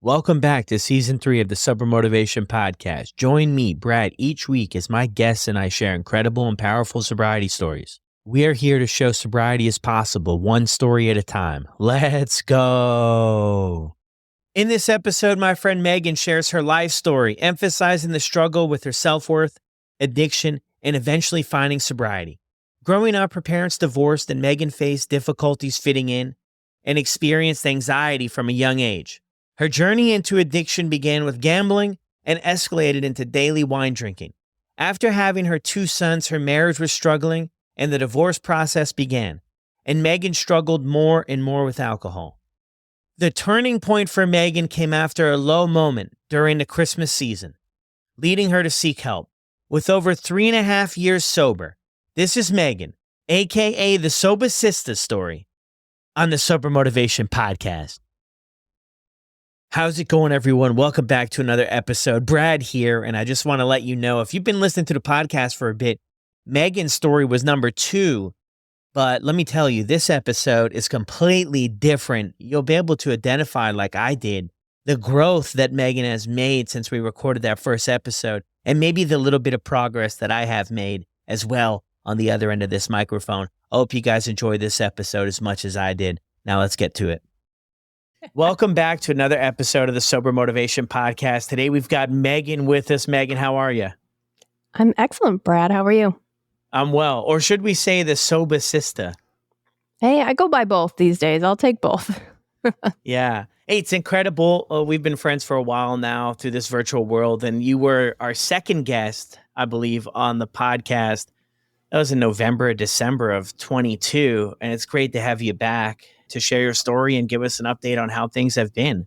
Welcome back to Season 3 of the Sober Motivation Podcast. Join me, Brad, each week as my guests and I share incredible and powerful sobriety stories. We are here to show sobriety is possible, one story at a time. Let's go! In this episode, my friend Megan shares her life story, emphasizing the struggle with her self-worth, addiction, and eventually finding sobriety. Growing up, her parents divorced and Megan faced difficulties fitting in and experienced anxiety from a young age. Her journey into addiction began with gambling and escalated into daily wine drinking. After having her 2 sons, her marriage was struggling and the divorce process began, and Megan struggled more and more with alcohol. The turning point for Megan came after a low moment during the Christmas season, leading her to seek help. With over 3.5 years sober, this is Megan, aka the Sobahsistah story, on the Sober Motivation Podcast. How's it going, everyone? Welcome back to another episode. Brad here, and I just want to let you know, if you've been listening to the podcast for a bit, Megan's story was number 2, but let me tell you, this episode is completely different. You'll be able to identify, like I did, the growth that Megan has made since we recorded that first episode, and maybe the little bit of progress that I have made as well on the other end of this microphone. I hope you guys enjoy this episode as much as I did. Now let's get to it. Welcome back to another episode of the Sober Motivation Podcast. Today we've got Megan with us. Megan, how are you? I'm excellent, Brad. How are you? I'm well. Or should we say the Sobahsistah? Hey, I go by both these days. I'll take both. Yeah. Hey, it's incredible. We've been friends for a while now through this virtual world, and you were our second guest, I believe, on the podcast. That was in November or December of 22, and it's great to have you back to share your story and give us an update on how things have been.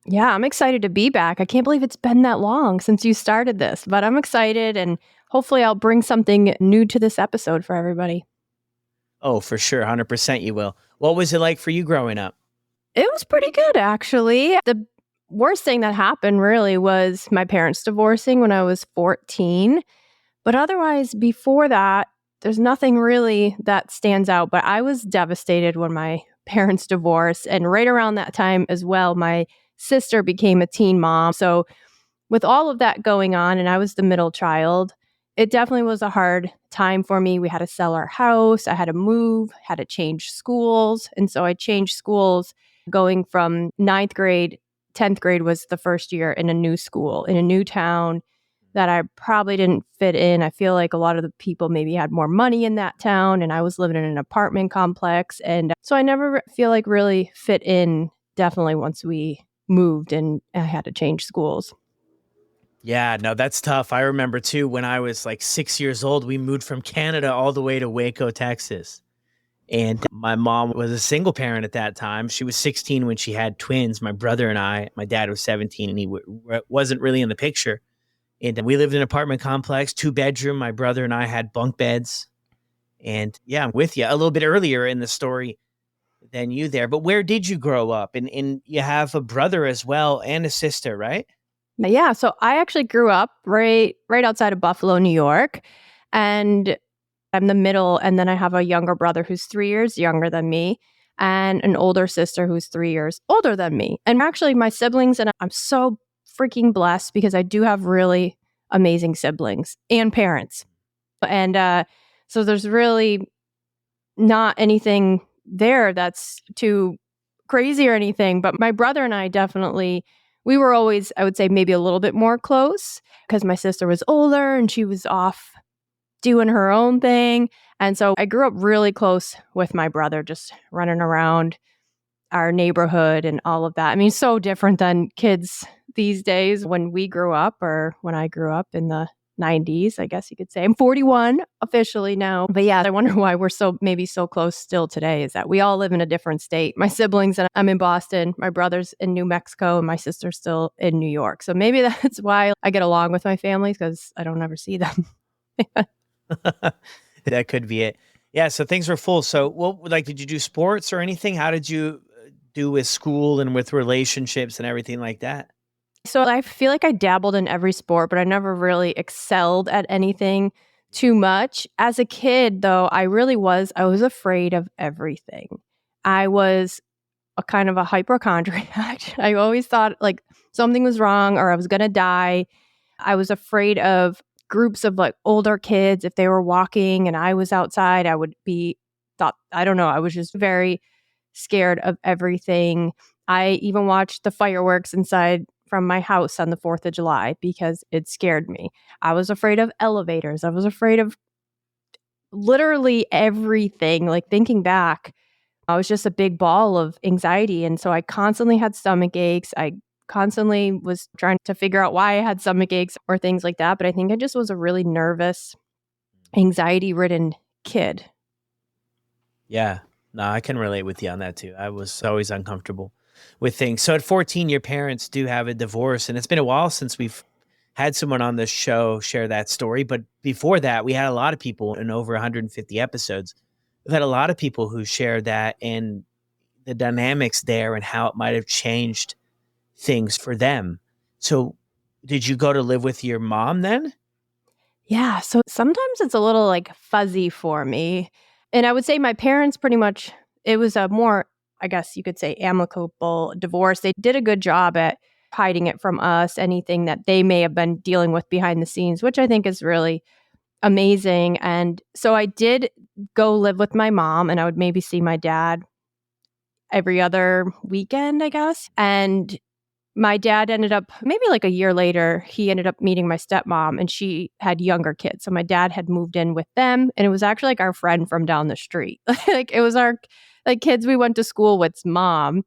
Yeah, I'm excited to be back. I can't believe it's been that long since you started this, but I'm excited, and hopefully I'll bring something new to this episode for everybody. Oh, for sure. 100% you will. What was it like for you growing up? It was pretty good, actually. The worst thing that happened really was my parents divorcing when I was 14. But otherwise, before that, there's nothing really that stands out. But I was devastated when my parents divorced. And right around that time as well, my sister became a teen mom. So with all of that going on, and I was the middle child, it definitely was a hard time for me. We had to sell our house. I had to move, had to change schools. And so I changed schools going from 9th grade. 10th grade was the first year in a new school, in a new town that I probably didn't fit in. I feel like a lot of the people maybe had more money in that town, and I was living in an apartment complex. And so I never feel like really fit in, definitely once we moved and I had to change schools. Yeah, no, that's tough. I remember too, when I was like 6 years old, we moved from Canada all the way to Waco, Texas. And my mom was a single parent at that time. She was 16 when she had twins, my brother and I. My dad was 17 and he wasn't really in the picture. And we lived in an apartment complex, 2-bedroom. My brother and I had bunk beds. And yeah, I'm with you a little bit earlier in the story than you there. But where did you grow up? And you have a brother as well and a sister, right? Yeah, so I actually grew up right outside of Buffalo, New York. And I'm the middle, and then I have a younger brother who's 3 years younger than me and an older sister who's 3 years older than me. And actually my siblings, and I'm so freaking blessed because I do have really amazing siblings and parents. And so there's really not anything there that's too crazy or anything. But my brother and I definitely, we were always, I would say, maybe a little bit more close because my sister was older and she was off doing her own thing. And so I grew up really close with my brother, just running around our neighborhood and all of that. I mean, so different than kids these days when we grew up or when I grew up in the 90s, I guess you could say. I'm 41 officially now. But yeah, I wonder why we're maybe so close still today is that we all live in a different state. My siblings, and I'm in Boston, my brother's in New Mexico, and my sister's still in New York. So maybe that's why I get along with my family because I don't ever see them. That could be it. Yeah, so things were full. So did you do sports or anything? How did you do with school and with relationships and everything like that? So I feel like I dabbled in every sport, but I never really excelled at anything too much. As a kid, though, I was afraid of everything. I was a kind of a hypochondriac. I always thought like something was wrong or I was going to die. I was afraid of groups of like older kids. If they were walking and I was outside, I would be thought, I don't know. I was just very scared of everything. I even watched the fireworks inside from my house on the 4th of July because it scared me. I was afraid of elevators. I was afraid of literally everything. Like thinking back, I was just a big ball of anxiety. And so I constantly had stomach aches. I constantly was trying to figure out why I had stomach aches or things like that. But I think I just was a really nervous, anxiety ridden kid. Yeah. No, I can relate with you on that too. I was always uncomfortable with things. So at 14, your parents do have a divorce, and it's been a while since we've had someone on this show share that story. But before that, we had a lot of people in over 150 episodes. We've had a lot of people who shared that and the dynamics there and how it might have changed things for them. So did you go to live with your mom then? Yeah. So sometimes it's a little like fuzzy for me. And I would say my parents pretty much, it was a more, I guess you could say, amicable divorce. They did a good job at hiding it from us, anything that they may have been dealing with behind the scenes, which I think is really amazing. And so I did go live with my mom, and I would maybe see my dad every other weekend, I guess. And my dad ended up, maybe like a year later, he ended up meeting my stepmom, and she had younger kids. So my dad had moved in with them, and it was actually like our friend from down the street. Like it was our like kids we went to school with's mom,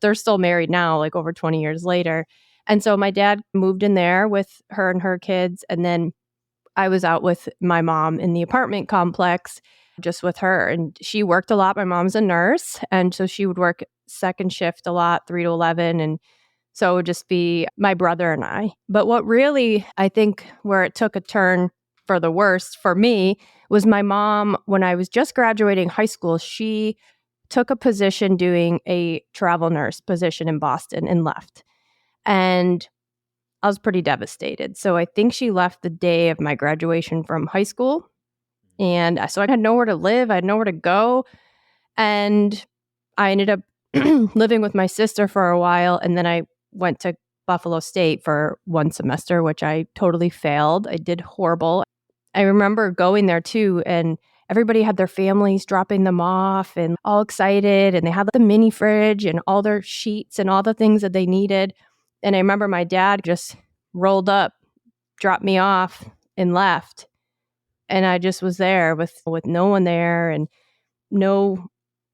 they're still married now, like over 20 years later. And so my dad moved in there with her and her kids, and then I was out with my mom in the apartment complex just with her. And she worked a lot. My mom's a nurse, and so she would work second shift a lot, 3 to 11, and so it would just be my brother and I. But what really, I think, where it took a turn for the worst for me was my mom, when I was just graduating high school, she took a position doing a travel nurse position in Boston and left. And I was pretty devastated. So I think she left the day of my graduation from high school. And so I had nowhere to live, I had nowhere to go. And I ended up living with my sister for a while. And then I went to Buffalo State for one semester, which I totally failed. I did horrible. I remember going there too, and everybody had their families dropping them off and all excited. And they had the mini fridge and all their sheets and all the things that they needed. And I remember my dad just rolled up, dropped me off, and left. And I just was there with no one there and no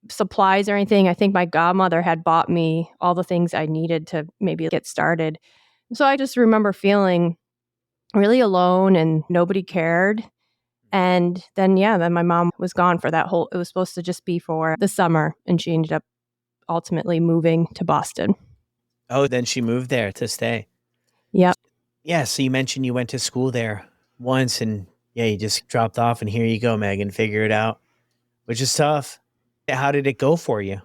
supplies or anything. I think my godmother had bought me all the things I needed to maybe get started. So I just remember feeling really alone and nobody cared. And then, then my mom was gone for it was supposed to just be for the summer. And she ended up ultimately moving to Boston. Oh, then she moved there to stay. Yep. Yeah. So you mentioned you went to school there once and you just dropped off and here you go, Megan, figure it out, which is tough. How did it go for you?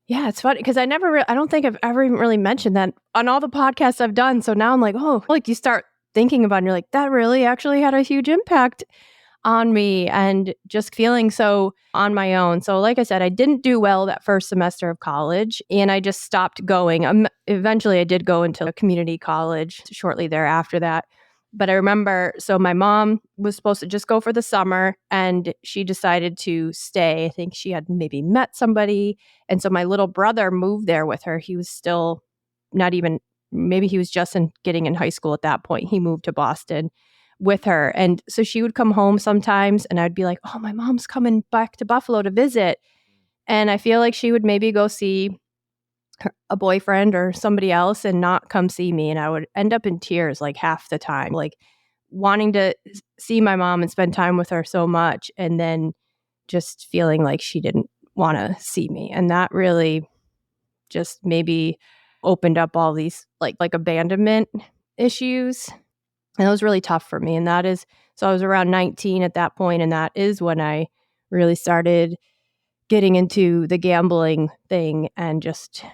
Yeah, it's funny because I don't think I've ever even really mentioned that on all the podcasts I've done. So now I'm like, oh, like you start thinking about it and you're like, that really actually had a huge impact on me and just feeling so on my own. So like I said, I didn't do well that first semester of college and I just stopped going. Eventually I did go into a community college shortly thereafter that. But I remember, so my mom was supposed to just go for the summer and she decided to stay. I think she had maybe met somebody. And so my little brother moved there with her. He was still not even, maybe he was just getting in high school at that point. He moved to Boston with her. And so she would come home sometimes and I'd be like, oh, my mom's coming back to Buffalo to visit. And I feel like she would maybe go see a boyfriend or somebody else and not come see me. And I would end up in tears like half the time, like wanting to see my mom and spend time with her so much. And then just feeling like she didn't want to see me. And that really just maybe opened up all these like abandonment issues. And it was really tough for me. And so I was around 19 at that point, and that is when I really started getting into the gambling thing and just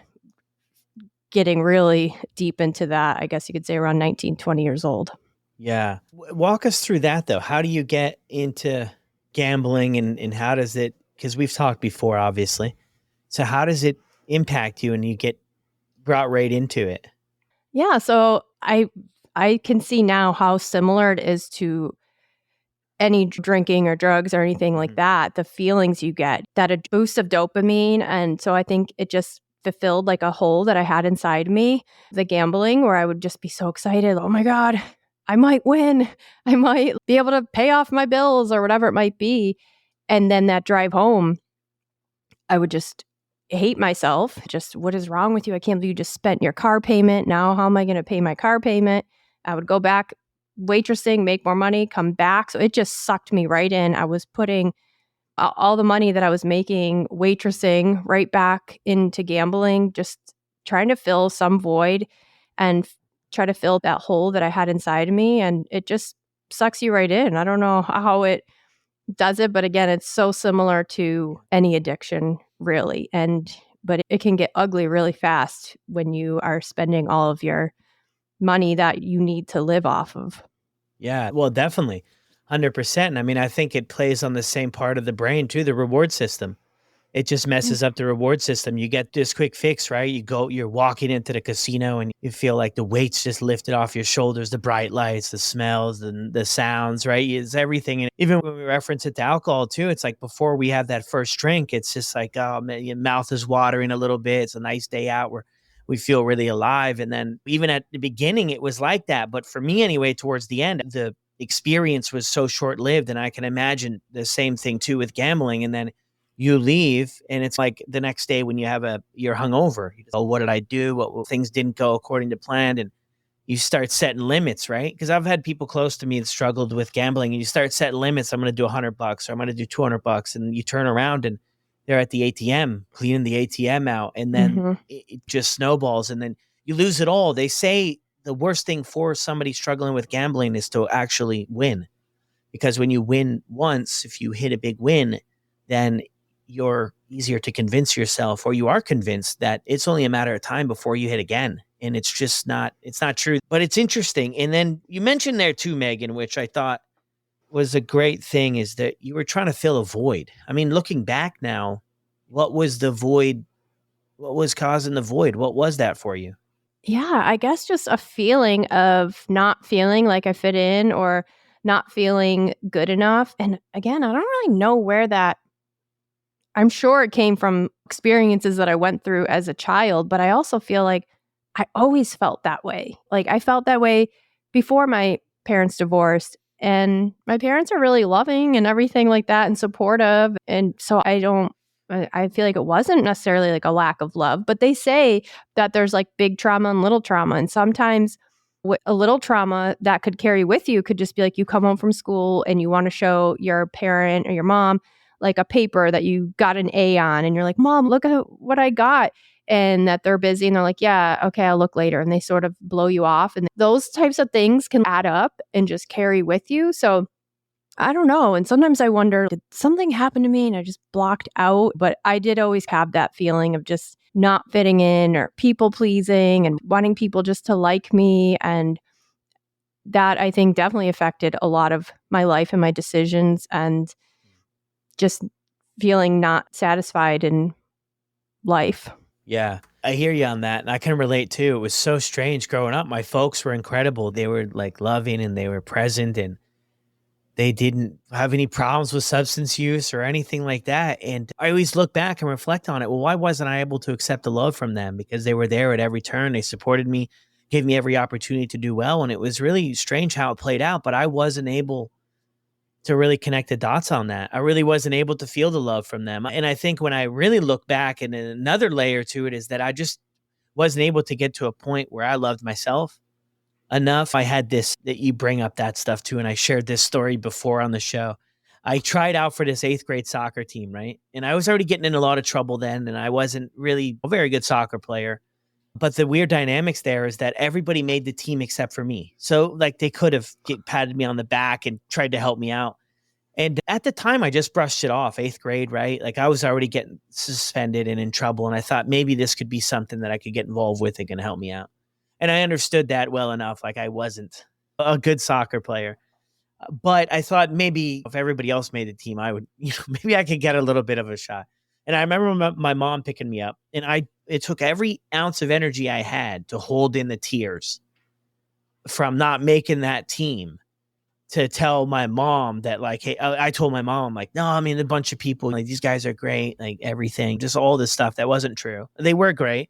getting really deep into that, I guess you could say around 19, 20 years old. Yeah. Walk us through that though. How do you get into gambling and how does it, because we've talked before, obviously. So how does it impact you when you get brought right into it? Yeah, so I can see now how similar it is to any drinking or drugs or anything like Mhm. that. The feelings you get, that a boost of dopamine, and so I think it just fulfilled like a hole that I had inside me, the gambling, where I would just be so excited, "Oh my god, I might win. I might be able to pay off my bills," or whatever it might be. And then that drive home, I would just hate myself. Just, "What is wrong with you? I can't believe you just spent your car payment. Now how am I gonna pay my car payment?" I would go back waitressing, make more money, come back. So it just sucked me right in. I was putting a all the money that I was making waitressing right back into gambling, just trying to fill some void and try to fill that hole that I had inside of me, and it just sucks you right in. I don't know how it does it, but again, it's so similar to any addiction, really. But it can get ugly really fast when you are spending all of your money that you need to live off of. Yeah, well, definitely. 100%. I mean, I think it plays on the same part of the brain too, the reward system. It just Mm. messes up the reward system. You get this quick fix, right? You're walking into the casino and you feel like the weight's just lifted off your shoulders, the bright lights, the smells, the sounds, right? It's everything. And even when we reference it to alcohol too, it's like before we have that first drink, it's just like, oh man, your mouth is watering a little bit. It's a nice day out where we feel really alive. And then even at the beginning, it was like that. But for me anyway, towards the end, the experience was so short lived. And I can imagine the same thing too with gambling. And then you leave and it's like the next day when you're hungover. Oh, what did I do? What things didn't go according to plan? And you start setting limits, right? Because I've had people close to me that struggled with gambling and you start setting limits. I'm going to do $100 or I'm going to do $200. And you turn around and they're at the ATM, cleaning the ATM out. And then Mhm. it just snowballs and then you lose it all. They say the worst thing for somebody struggling with gambling is to actually win because when you win once, if you hit a big win, then you're easier to convince yourself, or you are convinced that it's only a matter of time before you hit again. And it's not true, but it's interesting. And then you mentioned there too, Megan, which I thought was a great thing is that you were trying to fill a void. I mean, looking back now, what was the void? What was causing the void? What was that for you? Yeah, I guess just a feeling of not feeling like I fit in or not feeling good enough. And again, I don't really know where that I'm sure it came from experiences that I went through as a child, but I also feel like I always felt that way. Like I felt that way before my parents divorced. And my parents are really loving and everything like that and supportive. And so I feel like it wasn't necessarily like a lack of love, but they say that there's like big trauma and little trauma. And sometimes a little trauma that could carry with you could just be like you come home from school and you want to show your parent or your mom like a paper that you got an A on and you're like, "Mom, look at what I got." And that they're busy and they're like, "Yeah, okay, I'll look later." And they sort of blow you off. And those types of things can add up and just carry with you. So I don't know. And sometimes I wonder, did something happen to me and I just blocked out? But I did always have that feeling of just not fitting in or people pleasing and wanting people just to like me. And that I think definitely affected a lot of my life and my decisions and just feeling not satisfied in life. Yeah, I hear you on that. And I can relate too. It was so strange growing up. My folks were incredible. They were like loving and they were present and they didn't have any problems with substance use or anything like that. And I always look back and reflect on it. Well, why wasn't I able to accept the love from them? Because they were there at every turn. They supported me, gave me every opportunity to do well. And it was really strange how it played out, but I wasn't able to really connect the dots on that. I really wasn't able to feel the love from them. And I think when I really look back and another layer to it is that I just wasn't able to get to a point where I loved myself enough. I had this that you bring up that stuff too. And I shared this story before on the show. I tried out for this eighth grade soccer team, right? And I was already getting in a lot of trouble then. And I wasn't really a very good soccer player. But the weird dynamics there is that everybody made the team except for me. So like they could have patted me on the back and tried to help me out. And at the time, I just brushed it off, eighth grade, right? Like I was already getting suspended and in trouble. And I thought maybe this could be something that I could get involved with and can help me out. And I understood that well enough. Like I wasn't a good soccer player. But I thought maybe if everybody else made the team, I would, maybe I could get a little bit of a shot. And I remember my mom picking me up, and it took every ounce of energy I had to hold in the tears from not making that team to tell my mom that, like, hey, I told my mom, like, no, I mean, a bunch of people, like, these guys are great, like everything, just all this stuff that wasn't true. They were great,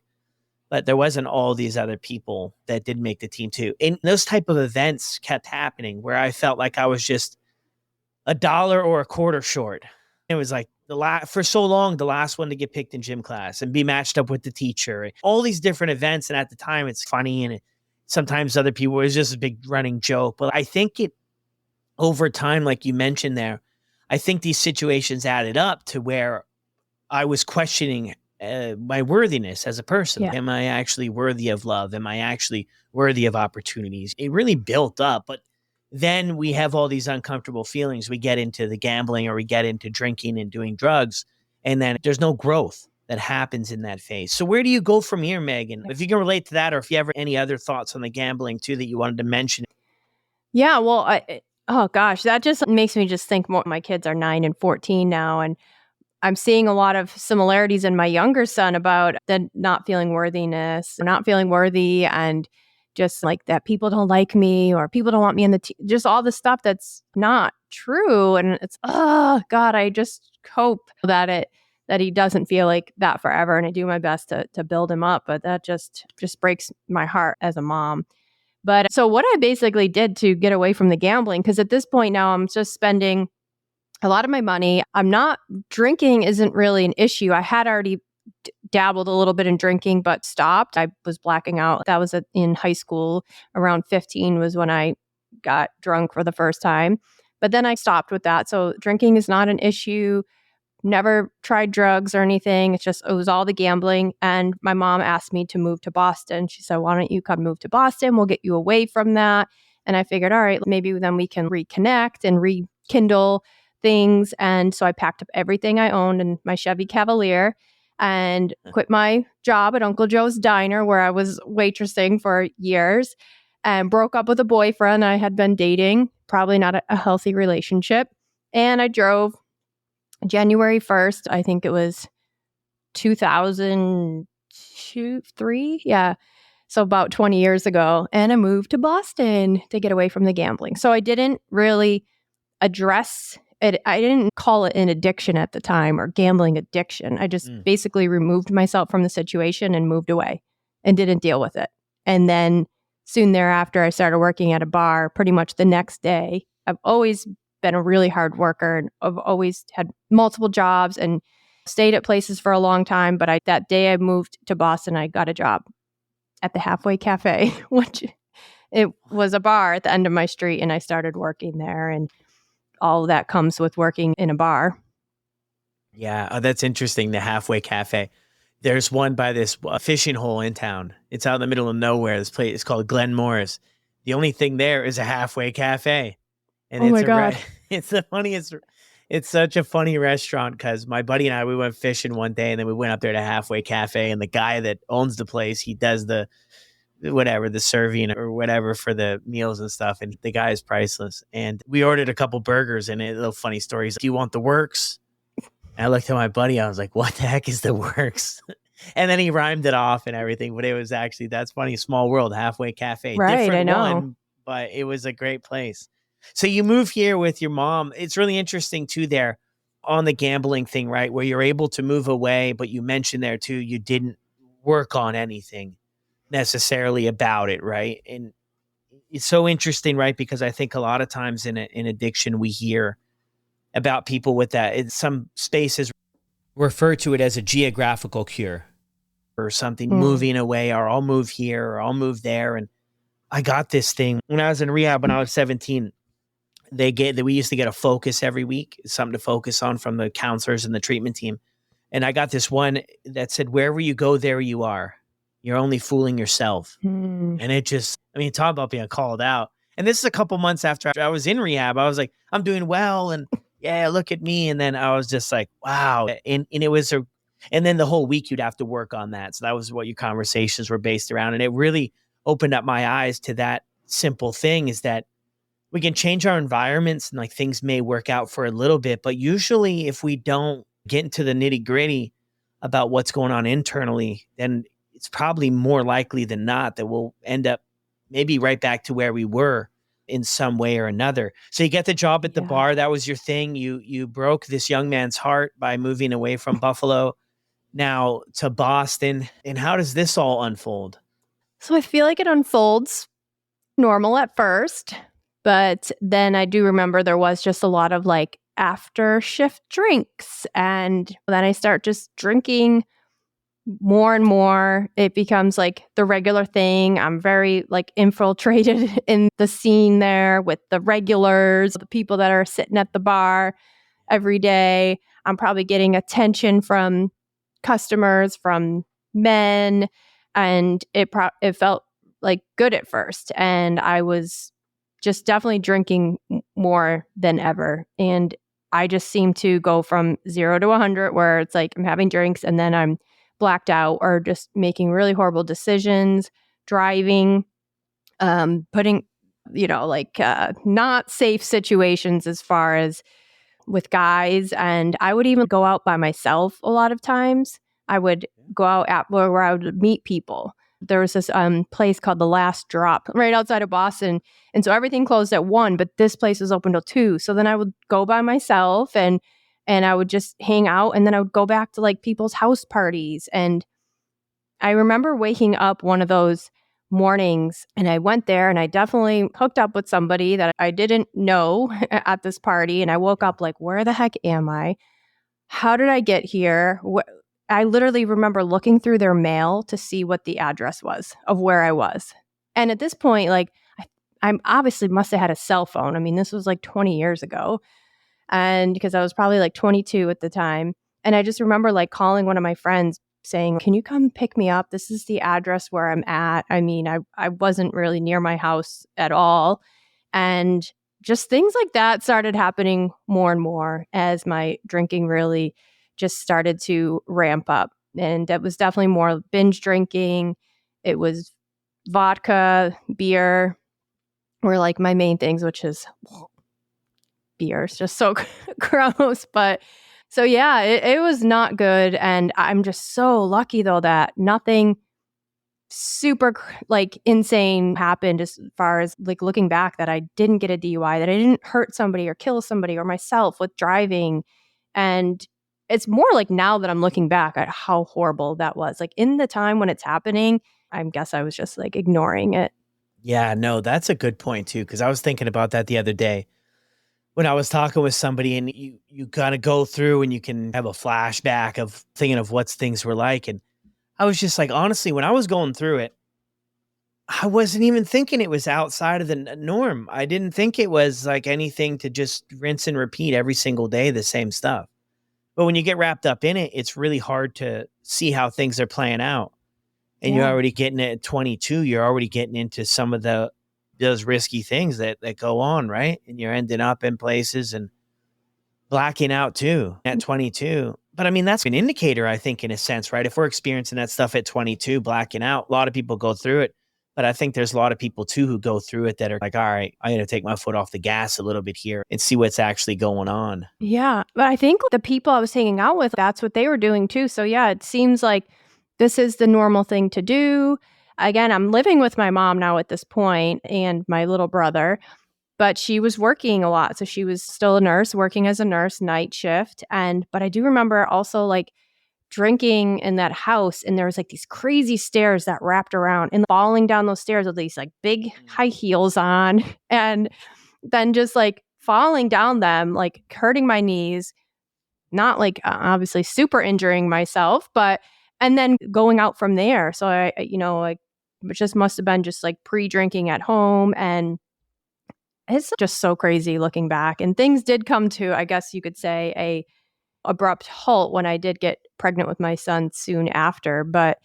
but there wasn't all these other people that did make the team too. And those type of events kept happening where I felt like I was just $1 or a quarter short. It was like for so long, the last one to get picked in gym class and be matched up with the teacher, all these different events. And at the time it's funny. And sometimes other people, it was just a big running joke. But I think over time, like you mentioned there, I think these situations added up to where I was questioning my worthiness as a person. Yeah. Am I actually worthy of love? Am I actually worthy of opportunities? It really built up, but then we have all these uncomfortable feelings. We get into the gambling or we get into drinking and doing drugs, and then there's no growth that happens in that phase. So where do you go from here, Megan? If you can relate to that, or if you have any other thoughts on the gambling too that you wanted to mention. Yeah, well, oh gosh, that just makes me just think more. My kids are 9 and 14 now, and I'm seeing a lot of similarities in my younger son about the not feeling worthiness, not feeling worthy, and just like that people don't like me or people don't want me in the just all the stuff that's not true. And it's, oh God, I just hope that he doesn't feel like that forever. And I do my best to build him up, but that just breaks my heart as a mom. But so what I basically did to get away from the gambling, because at this point now I'm just spending a lot of my money. I'm not drinking isn't really an issue. I had already dabbled a little bit in drinking, but stopped. I was blacking out. That was in high school. Around 15 was when I got drunk for the first time. But then I stopped with that. So drinking is not an issue. Never tried drugs or anything. It was all the gambling. And my mom asked me to move to Boston. She said, why don't you come move to Boston? We'll get you away from that. And I figured, all right, maybe then we can reconnect and rekindle things. And so I packed up everything I owned in my Chevy Cavalier and quit my job at Uncle Joe's Diner, where I was waitressing for years, and broke up with a boyfriend I had been dating, probably not a healthy relationship. And I drove January 1st, I think it was 2002, 3. Yeah. So about 20 years ago. And I moved to Boston to get away from the gambling. So I didn't really address it. I didn't call it an addiction at the time or gambling addiction. I just basically removed myself from the situation and moved away and didn't deal with it. And then soon thereafter, I started working at a bar pretty much the next day. I've always been a really hard worker, and I've always had multiple jobs and stayed at places for a long time. But that day I moved to Boston, I got a job at the Halfway Cafe, which it was a bar at the end of my street, and I started working there. And all of that comes with working in a bar. Yeah, that's interesting. The Halfway Cafe. There's one by this fishing hole in town. It's out in the middle of nowhere. This place is called Glen Morris. The only thing there is a Halfway Cafe. And oh my God. It's the funniest. It's such a funny restaurant because my buddy and I, we went fishing one day, and then we went up there to Halfway Cafe, and the guy that owns the place, he does the serving or whatever for the meals and stuff. And the guy is priceless. And we ordered a couple burgers, and a little funny stories. Do you want the works? And I looked at my buddy. I was like, what the heck is the works? And then he rhymed it off and everything. But it was actually, that's funny. Small world, Halfway Cafe. Right, different I know. one, but it was a great place. So you move here with your mom. It's really interesting too there on the gambling thing, right? Where you're able to move away, but you mentioned there too, you didn't work on anything necessarily about it, right? And it's so interesting, right? Because I think a lot of times in addiction, we hear about people with that. In some spaces refer to it as a geographical cure or something, moving away, or I'll move here or I'll move there. And I got this thing when I was in rehab when I was 17. We used to get a focus every week, something to focus on from the counselors and the treatment team. And I got this one that said, wherever you go, there you are. You're only fooling yourself. And it just, talk about being called out. And this is a couple months after I was in rehab. I was like, I'm doing well. And yeah, look at me. And then I was just like, wow. And it was and then the whole week you'd have to work on that. So that was what your conversations were based around. And it really opened up my eyes to that simple thing, is that we can change our environments and like things may work out for a little bit, but usually if we don't get into the nitty gritty about what's going on internally, then it's probably more likely than not that we'll end up maybe right back to where we were in some way or another. So you get the job at the Yeah. bar. That was your thing. You broke this young man's heart by moving away from Buffalo now to Boston. And how does this all unfold? So I feel like it unfolds normal at first, but then I do remember there was just a lot of like after shift drinks. And then I start just drinking more and more. It becomes like the regular thing. I'm very like infiltrated in the scene there with the regulars, the people that are sitting at the bar every day. I'm probably getting attention from customers, from men, and it felt like good at first. And I was just definitely drinking more than ever. And I just seem to go from 0 to 100 where it's like I'm having drinks and then I'm blacked out or just making really horrible decisions, driving, putting, not safe situations as far as with guys. And I would even go out by myself a lot of times. I would go out at where I would meet people. There was this place called The Last Drop right outside of Boston. And so everything closed at 1, but this place was open till 2. So then I would go by myself and I would just hang out. And then I would go back to like people's house parties. And I remember waking up one of those mornings and I went there and I definitely hooked up with somebody that I didn't know at this party. And I woke up like, where the heck am I? How did I get here? I literally remember looking through their mail to see what the address was of where I was. And at this point, like, I obviously must have had a cell phone. I mean, this was like 20 years ago. And because I was probably like 22 at the time. And I just remember like calling one of my friends saying, can you come pick me up? This is the address where I'm at. I mean, I wasn't really near my house at all. And just things like that started happening more and more as my drinking really just started to ramp up. And that was definitely more binge drinking. It was vodka, beer were like my main things, which is beer is just so gross. But so yeah, it was not good. And I'm just so lucky though that nothing super like insane happened as far as like looking back, that I didn't get a DUI, that I didn't hurt somebody or kill somebody or myself with driving. And it's more like now that I'm looking back at how horrible that was. Like in the time when it's happening, I guess I was just like ignoring it. Yeah, no, that's a good point too, because I was thinking about that the other day when I was talking with somebody, and you kind of go through and you can have a flashback of thinking of what things were like. And I was just like, honestly, when I was going through it, I wasn't even thinking it was outside of the norm. I didn't think it was like anything to just rinse and repeat every single day, the same stuff. But when you get wrapped up in it, it's really hard to see how things are playing out. And you're Yeah. already getting it at 22. You're already getting into some of those risky things that go on, right? And you're ending up in places and blacking out too at 22. But I mean, that's an indicator, I think, in a sense, right? If we're experiencing that stuff at 22, blacking out, a lot of people go through it. But I think there's a lot of people too who go through it that are like, all right, I got to take my foot off the gas a little bit here and see what's actually going on. Yeah. But I think the people I was hanging out with, that's what they were doing too. So yeah, it seems like this is the normal thing to do. Again, I'm living with my mom now at this point and my little brother, but she was working a lot. So she was still a nurse, working as a nurse, night shift. But I do remember also like drinking in that house, and there was like these crazy stairs that wrapped around and falling down those stairs with these like big high heels on, and then just like falling down them, like hurting my knees, not like obviously super injuring myself, but and then going out from there. So like it just must have been just like pre-drinking at home. And it's just so crazy looking back. And things did come to, I guess you could say, a abrupt halt when I did get pregnant with my son soon after. But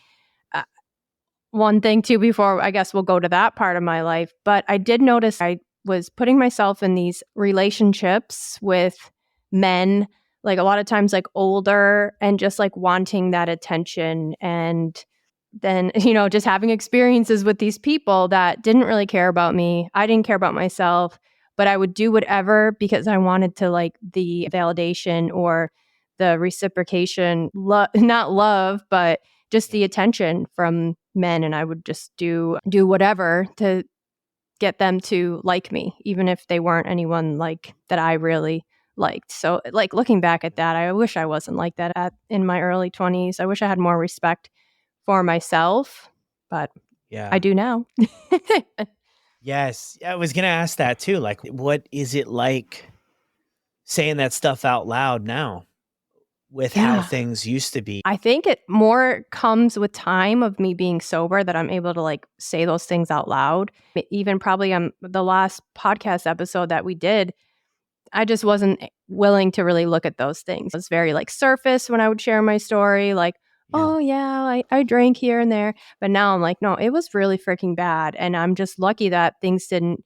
one thing too, before I guess we'll go to that part of my life, but I did notice I was putting myself in these relationships with men, like a lot of times like older, and just like wanting that attention. And then, just having experiences with these people that didn't really care about me. I didn't care about myself, but I would do whatever because I wanted to like the validation or the reciprocation, not love, but just the attention from men. And I would just do whatever to get them to like me, even if they weren't anyone like that I really liked. So like looking back at that, I wish I wasn't like that in my early 20s. I wish I had more respect for myself, but Yeah. I do now. Yes. I was going to ask that too. Like, what is it like saying that stuff out loud now with how Yeah. things used to be? I think it more comes with time of me being sober that I'm able to like say those things out loud. Even probably on the last podcast episode that we did, I just wasn't willing to really look at those things. It was very like surface when I would share my story, like, Yeah. oh yeah, I drank here and there. But now I'm like, no, it was really freaking bad. And I'm just lucky that things didn't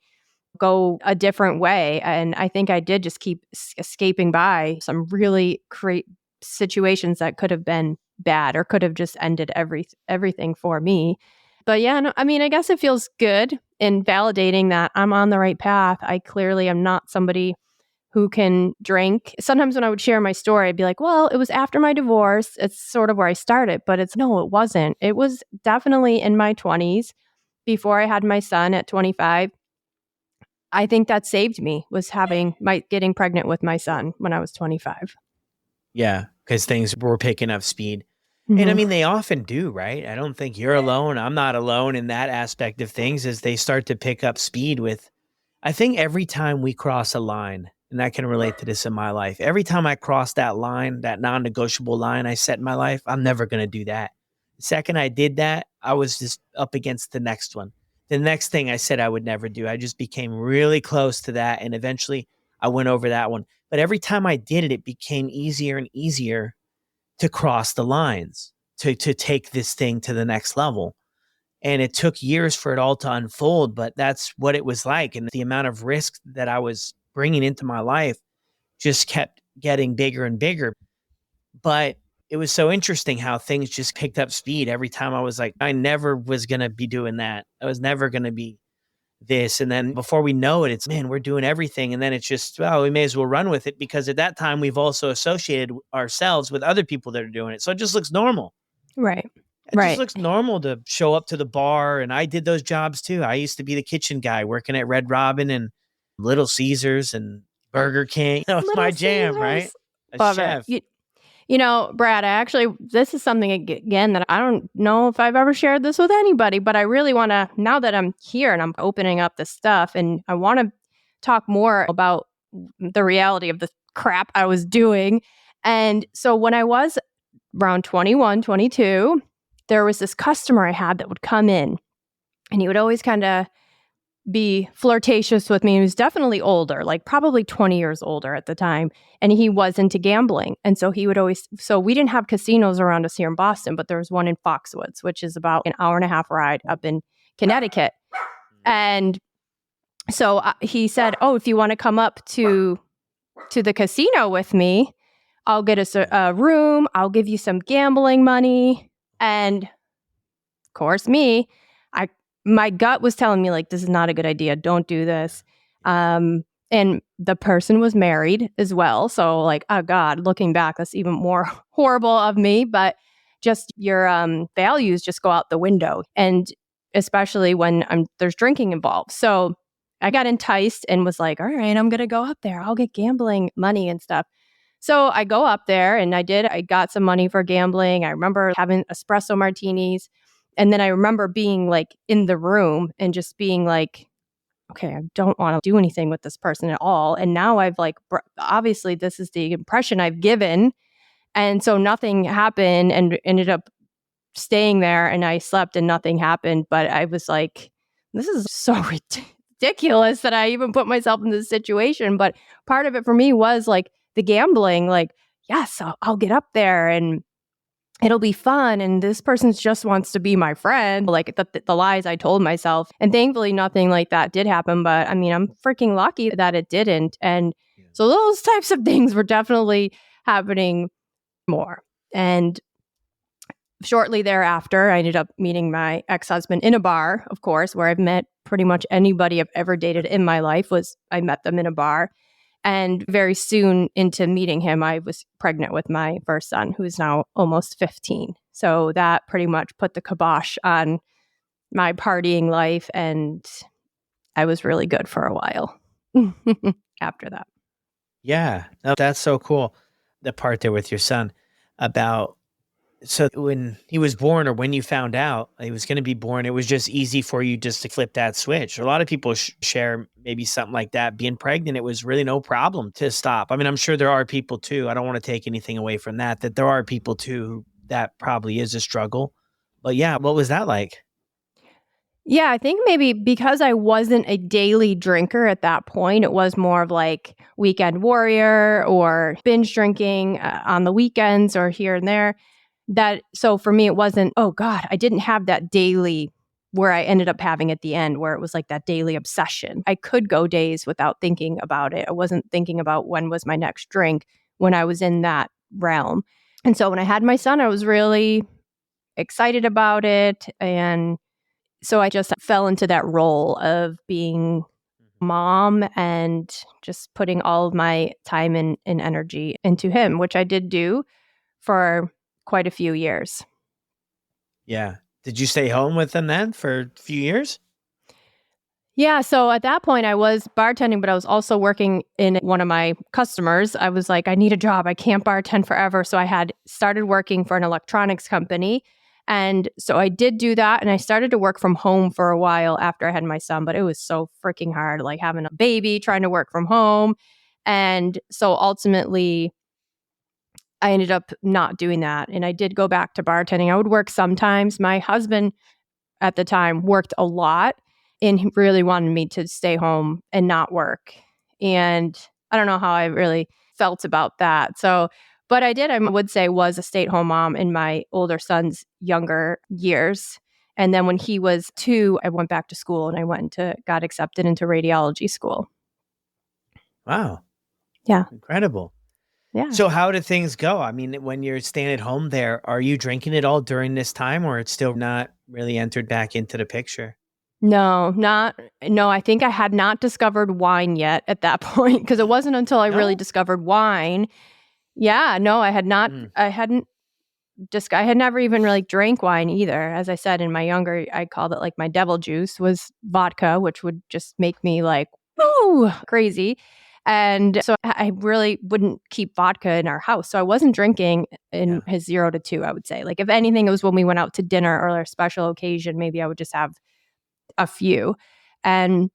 go a different way. And I think I did just keep escaping by some really great situations that could have been bad or could have just ended everything for me. But yeah, no, I mean, I guess it feels good in validating that I'm on the right path. I clearly am not somebody who can drink. Sometimes when I would share my story, I'd be like, well, it was after my divorce. It's sort of where I started, but no, it wasn't. It was definitely in my 20s before I had my son at 25. I think that saved me was getting pregnant with my son when I was 25. Yeah. Because things were picking up speed. And I Mhm. mean, they often do, right? I don't think you're alone. I'm not alone in that aspect of things as they start to pick up speed with, I think every time we cross a line, and I can relate to this in my life, every time I cross that line, that non-negotiable line I set in my life, I'm never going to do that. The second I did that, I was just up against the next one. The next thing I said I would never do, I just became really close to that. And eventually I went over that one. But every time I did it, it became easier and easier to cross the lines, to take this thing to the next level. And it took years for it all to unfold, but that's what it was like. And the amount of risk that I was bringing into my life just kept getting bigger and bigger. But it was so interesting how things just picked up speed every time I was like, I never was going to be doing that. I was never going to be this. And then before we know it, it's, man, we're doing everything. And then it's just, well, we may as well run with it because at that time we've also associated ourselves with other people that are doing it. So it just looks normal. Right. It just Right. looks normal to show up to the bar. And I did those jobs too. I used to be the kitchen guy working at Red Robin and Little Caesars and Burger King. That was Little my jam, right? Caesars. A Love it. chef. You know, Brad, this is something again that I don't know if I've ever shared this with anybody, but I really want to, now that I'm here and I'm opening up this stuff, and I want to talk more about the reality of the crap I was doing. And so when I was around 21, 22, there was this customer I had that would come in and he would always kind of be flirtatious with me. He was definitely older, like probably 20 years older at the time. And he was into gambling. And so we didn't have casinos around us here in Boston, but there was one in Foxwoods, which is about an hour and a half ride up in Connecticut. And so he said, oh, if you want to come up to the casino with me, I'll get us a room. I'll give you some gambling money. And of course, my gut was telling me, like, this is not a good idea. Don't do this. And the person was married as well. So, like, oh, God, looking back, that's even more horrible of me. But just your values just go out the window. And especially when there's drinking involved. So I got enticed and was like, all right, I'm going to go up there. I'll get gambling money and stuff. So I go up there and I got some money for gambling. I remember having espresso martinis. And then I remember being like in the room and just being like, okay, I don't want to do anything with this person at all. And now I've like, obviously this is the impression I've given. And so nothing happened and ended up staying there, and I slept and nothing happened. But I was like, this is so ridiculous that I even put myself in this situation. But part of it for me was like the gambling, like, yes, I'll get up there and it'll be fun. And this person just wants to be my friend, like the lies I told myself. And thankfully, nothing like that did happen. But I mean, I'm freaking lucky that it didn't. And so those types of things were definitely happening more. And shortly thereafter, I ended up meeting my ex-husband in a bar, of course, where I've met pretty much anybody I've ever dated in my life. I met them in a bar. And very soon into meeting him, I was pregnant with my first son, who's now almost 15. So that pretty much put the kibosh on my partying life. And I was really good for a while after that. Yeah, no, that's so cool. The part there with your son about so when he was born or when you found out he was going to be born, it was just easy for you just to flip that switch. A lot of people share maybe something like that. Being pregnant, it was really no problem to stop. I mean, I'm sure there are people too. I don't want to take anything away from that, that there are people too that probably is a struggle. But yeah, what was that like? Yeah, I think maybe because I wasn't a daily drinker at that point, it was more of like weekend warrior or binge drinking on the weekends or here and there. So for me, it wasn't, oh God, I didn't have that daily where I ended up having at the end, where it was like that daily obsession. I could go days without thinking about it. I wasn't thinking about when was my next drink when I was in that realm. And so when I had my son, I was really excited about it. And so I just fell into that role of being mom and just putting all of my time and energy into him, which I did do for quite a few years. Yeah. Did you stay home with them then for a few years? Yeah, so at that point I was bartending, but I was also working in one of my customers. I was like, I need a job. I can't bartend forever. So I had started working for an electronics company. And so I did do that. And I started to work from home for a while after I had my son, but it was so freaking hard, like having a baby, trying to work from home. And so ultimately, I ended up not doing that. And I did go back to bartending. I would work sometimes. My husband at the time worked a lot and he really wanted me to stay home and not work. And I don't know how I really felt about that. So, but I would say, was a stay-at-home mom in my older son's younger years. And then when he was 2, I went back to school and got accepted into radiology school. Wow. Yeah. Incredible. Yeah. So how did things go? I mean, when you're staying at home there, are you drinking it all during this time or it's still not really entered back into the picture? No, I think I had not discovered wine yet at that point because it wasn't until I really No? discovered wine. Yeah, no, Mm, I had never even really drank wine either. As I said, in my younger, I called it like my devil juice was vodka, which would just make me like, woo, crazy. And so I really wouldn't keep vodka in our house. So I wasn't drinking in yeah. his 0 to 2, I would say. Like if anything, it was when we went out to dinner or a special occasion, maybe I would just have a few. And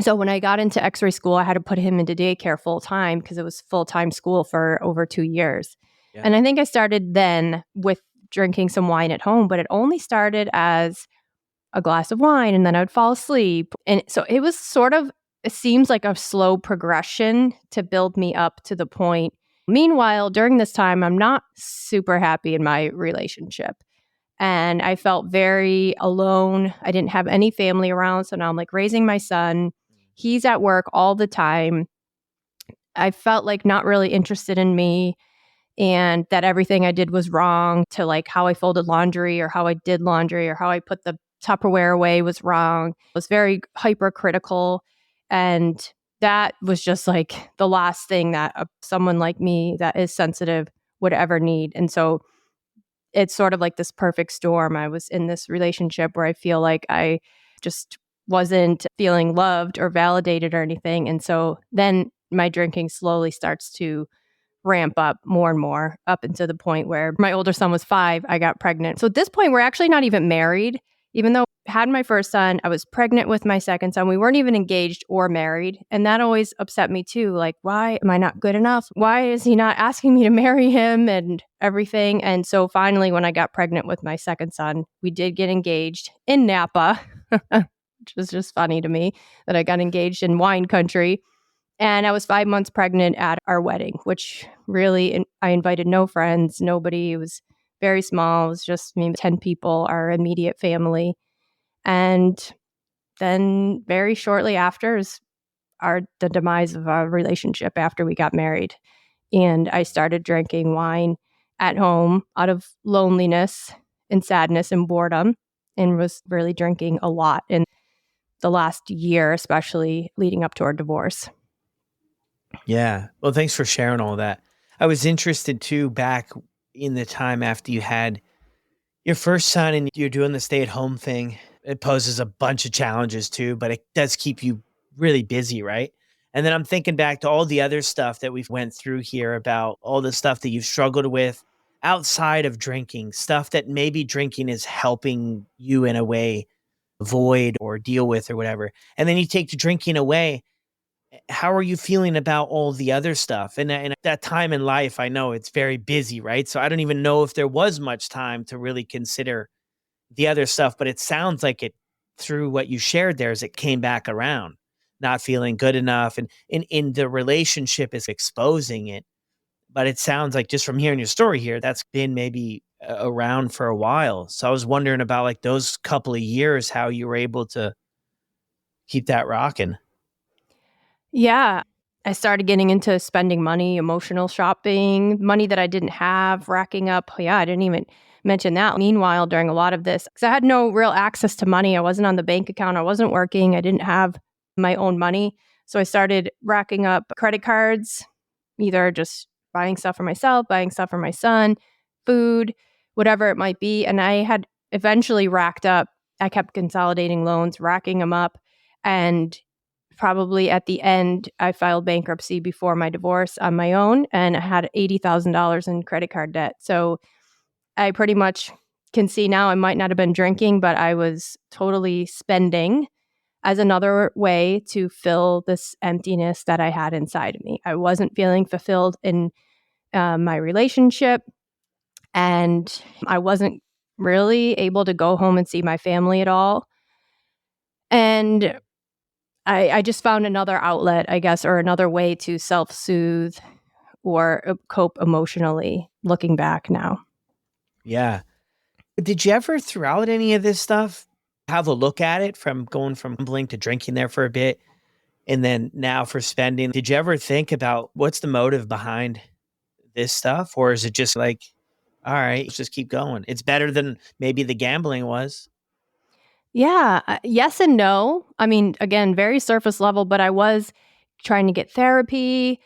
so when I got into x-ray school, I had to put him into daycare full time because it was full time school for over 2 years. Yeah. And I think I started then with drinking some wine at home, but it only started as a glass of wine and then I would fall asleep. And so it was it seems like a slow progression to build me up to the point. Meanwhile, during this time, I'm not super happy in my relationship. And I felt very alone. I didn't have any family around. So now I'm like raising my son. He's at work all the time. I felt like not really interested in me and that everything I did was wrong, to like how I folded laundry or how I did laundry or how I put the Tupperware away was wrong. I was very hypercritical. And that was just like the last thing that someone like me that is sensitive would ever need. And so it's sort of like this perfect storm. I was in this relationship where I feel like I just wasn't feeling loved or validated or anything. And so then my drinking slowly starts to ramp up more and more up until the point where my older son was 5, I got pregnant. So at this point, we're actually not even married. Even though I had my first son, I was pregnant with my second son. We weren't even engaged or married. And that always upset me too. Like, why am I not good enough? Why is he not asking me to marry him and everything? And so finally, when I got pregnant with my second son, we did get engaged in Napa, which was just funny to me that I got engaged in wine country. And I was 5 months pregnant at our wedding, which really, I invited no friends, nobody. It was very small. It was just maybe 10 people, our immediate family. And then very shortly after is the demise of our relationship after we got married. And I started drinking wine at home out of loneliness and sadness and boredom, and was really drinking a lot in the last year, especially leading up to our divorce. Yeah. Well, thanks for sharing all that. I was interested too back in the time after you had your first son and you're doing the stay-at-home thing. It poses a bunch of challenges too, but it does keep you really busy, right? And then I'm thinking back to all the other stuff that we've went through here about all the stuff that you've struggled with outside of drinking, stuff that maybe drinking is helping you in a way avoid or deal with or whatever. And then you take the drinking away. How are you feeling about all the other stuff? And that time in life, I know it's very busy, right? So I don't even know if there was much time to really consider the other stuff, but it sounds like it through what you shared there as it came back around, not feeling good enough. And in the relationship is exposing it. But it sounds like just from hearing your story here, that's been maybe around for a while. So I was wondering about like those couple of years, how you were able to keep that rocking. Yeah. I started getting into spending money, emotional shopping, money that I didn't have, racking up. Yeah, I didn't even mention that. Meanwhile, during a lot of this, because I had no real access to money, I wasn't on the bank account, I wasn't working, I didn't have my own money. So I started racking up credit cards, either just buying stuff for myself, buying stuff for my son, food, whatever it might be. And I had eventually racked up, I kept consolidating loans, racking them up. And probably at the end, I filed bankruptcy before my divorce on my own, and I had $80,000 in credit card debt. So I pretty much can see now I might not have been drinking, but I was totally spending as another way to fill this emptiness that I had inside of me. I wasn't feeling fulfilled in my relationship, and I wasn't really able to go home and see my family at all. And I just found another outlet, I guess, or another way to self-soothe or cope emotionally looking back now. Yeah. Did you ever, throughout any of this stuff, have a look at it from going from gambling to drinking there for a bit and then now for spending? Did you ever think about what's the motive behind this stuff? Or is it just like, all right, let's just keep going? It's better than maybe the gambling was. Yeah, yes and no. I mean, again, very surface level, but I was trying to get therapy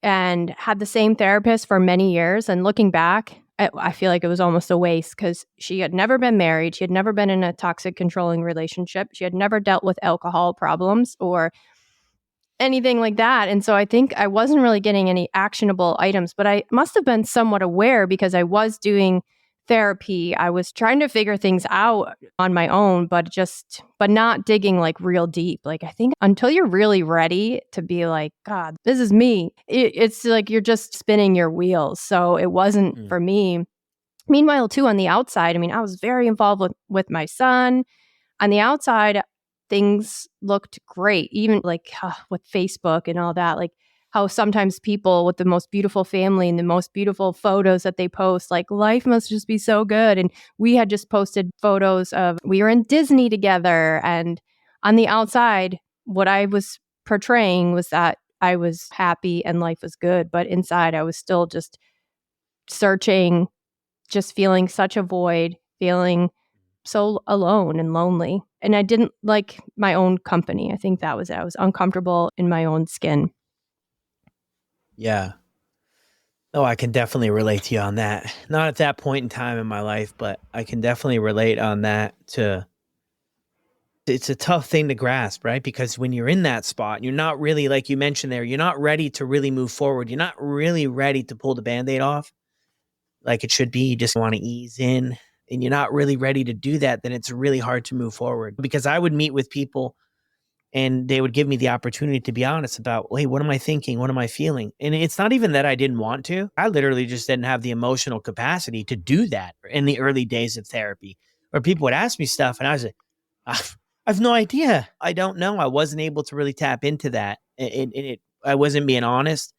and had the same therapist for many years. And looking back, I feel like it was almost a waste because she had never been married. She had never been in a toxic, controlling relationship. She had never dealt with alcohol problems or anything like that. And so I think I wasn't really getting any actionable items, but I must have been somewhat aware because I was doing therapy. I was trying to figure things out on my own, but not digging like real deep. Like I think until you're really ready to be like, God, this is me, it's like you're just spinning your wheels. So it wasn't Mm. for me. Meanwhile, too, on the outside, I mean, I was very involved with my son on the outside, things looked great, even like with Facebook and all that, like how sometimes people with the most beautiful family and the most beautiful photos that they post, like life must just be so good. And we had just posted photos of we were in Disney together. And on the outside, what I was portraying was that I was happy and life was good. But inside, I was still just searching, just feeling such a void, feeling so alone and lonely. And I didn't like my own company. I think that was it. I was uncomfortable in my own skin. Yeah. Oh, I can definitely relate to you on that. Not at that point in time in my life, but I can definitely relate on that to it's a tough thing to grasp, right? Because when you're in that spot, you're not really like you mentioned there, you're not ready to really move forward. You're not really ready to pull the band-aid off like it should be. You just want to ease in and you're not really ready to do that, then it's really hard to move forward. Because I would meet with people and they would give me the opportunity to be honest about, hey, what am I thinking? What am I feeling? And it's not even that I didn't want to. I literally just didn't have the emotional capacity to do that in the early days of therapy. Or people would ask me stuff, and I was like, I have no idea. I don't know. I wasn't able to really tap into that. I wasn't being honest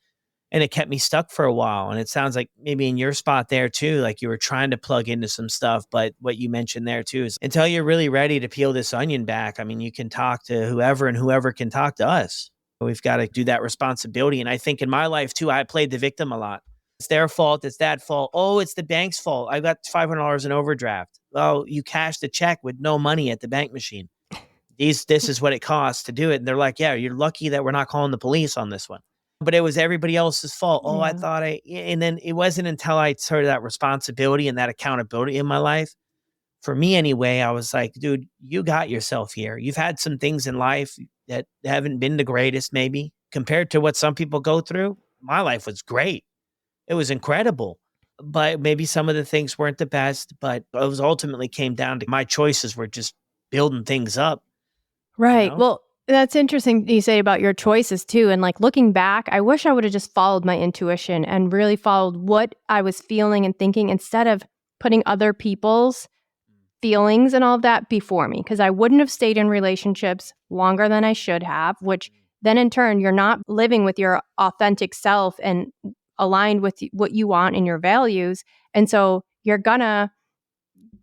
and it kept me stuck for a while. And it sounds like maybe in your spot there too, like you were trying to plug into some stuff, but what you mentioned there too is until you're really ready to peel this onion back, I mean, you can talk to whoever and whoever can talk to us. We've got to do that responsibility. And I think in my life too, I played the victim a lot. It's their fault. It's that fault. Oh, it's the bank's fault. I got $500 in overdraft. Well, you cashed a check with no money at the bank machine. This is what it costs to do it. And they're like, yeah, you're lucky that we're not calling the police on this one. but it was everybody else's fault. Oh, I Yeah. thought and then it wasn't until I started that responsibility and that accountability in my life. For me anyway, I was like, dude, you got yourself here. You've had some things in life that haven't been the greatest, maybe compared to what some people go through. My life was great. It was incredible. But maybe some of the things weren't the best, but it was ultimately came down to my choices were just building things up, you Right. know? Well, that's interesting you say about your choices too. And like looking back, I wish I would have just followed my intuition and really followed what I was feeling and thinking instead of putting other people's feelings and all of that before me, because I wouldn't have stayed in relationships longer than I should have, which then in turn, you're not living with your authentic self and aligned with what you want and your values. And so you're gonna